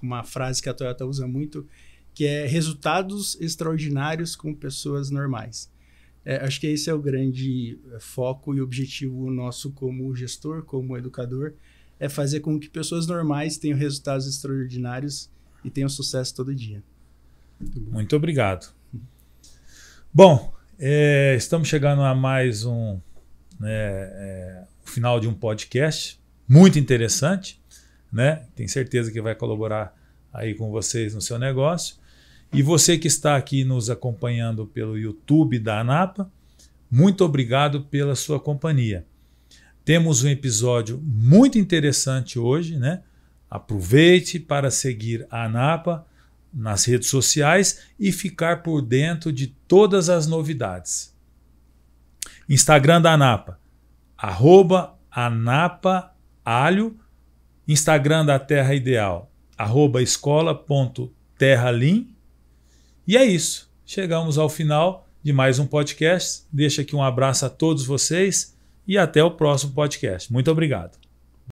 uma frase que a Toyota usa muito, que é resultados extraordinários com pessoas normais. Acho que esse é o grande foco e objetivo nosso como gestor, como educador, é fazer com que pessoas normais tenham resultados extraordinários e tenham sucesso todo dia. Muito obrigado. Bom, estamos chegando a mais final de um podcast muito interessante, né? Tenho certeza que vai colaborar aí com vocês no seu negócio. E você que está aqui nos acompanhando pelo YouTube da ANAPA, muito obrigado pela sua companhia. Temos um episódio muito interessante hoje, né? Aproveite para seguir a ANAPA nas redes sociais e ficar por dentro de todas as novidades. Instagram da ANAPA, @ANAPAalho. Instagram da Terra Ideal, @escola.terralim. E é isso. Chegamos ao final de mais um podcast. Deixo aqui um abraço a todos vocês e até o próximo podcast. Muito obrigado.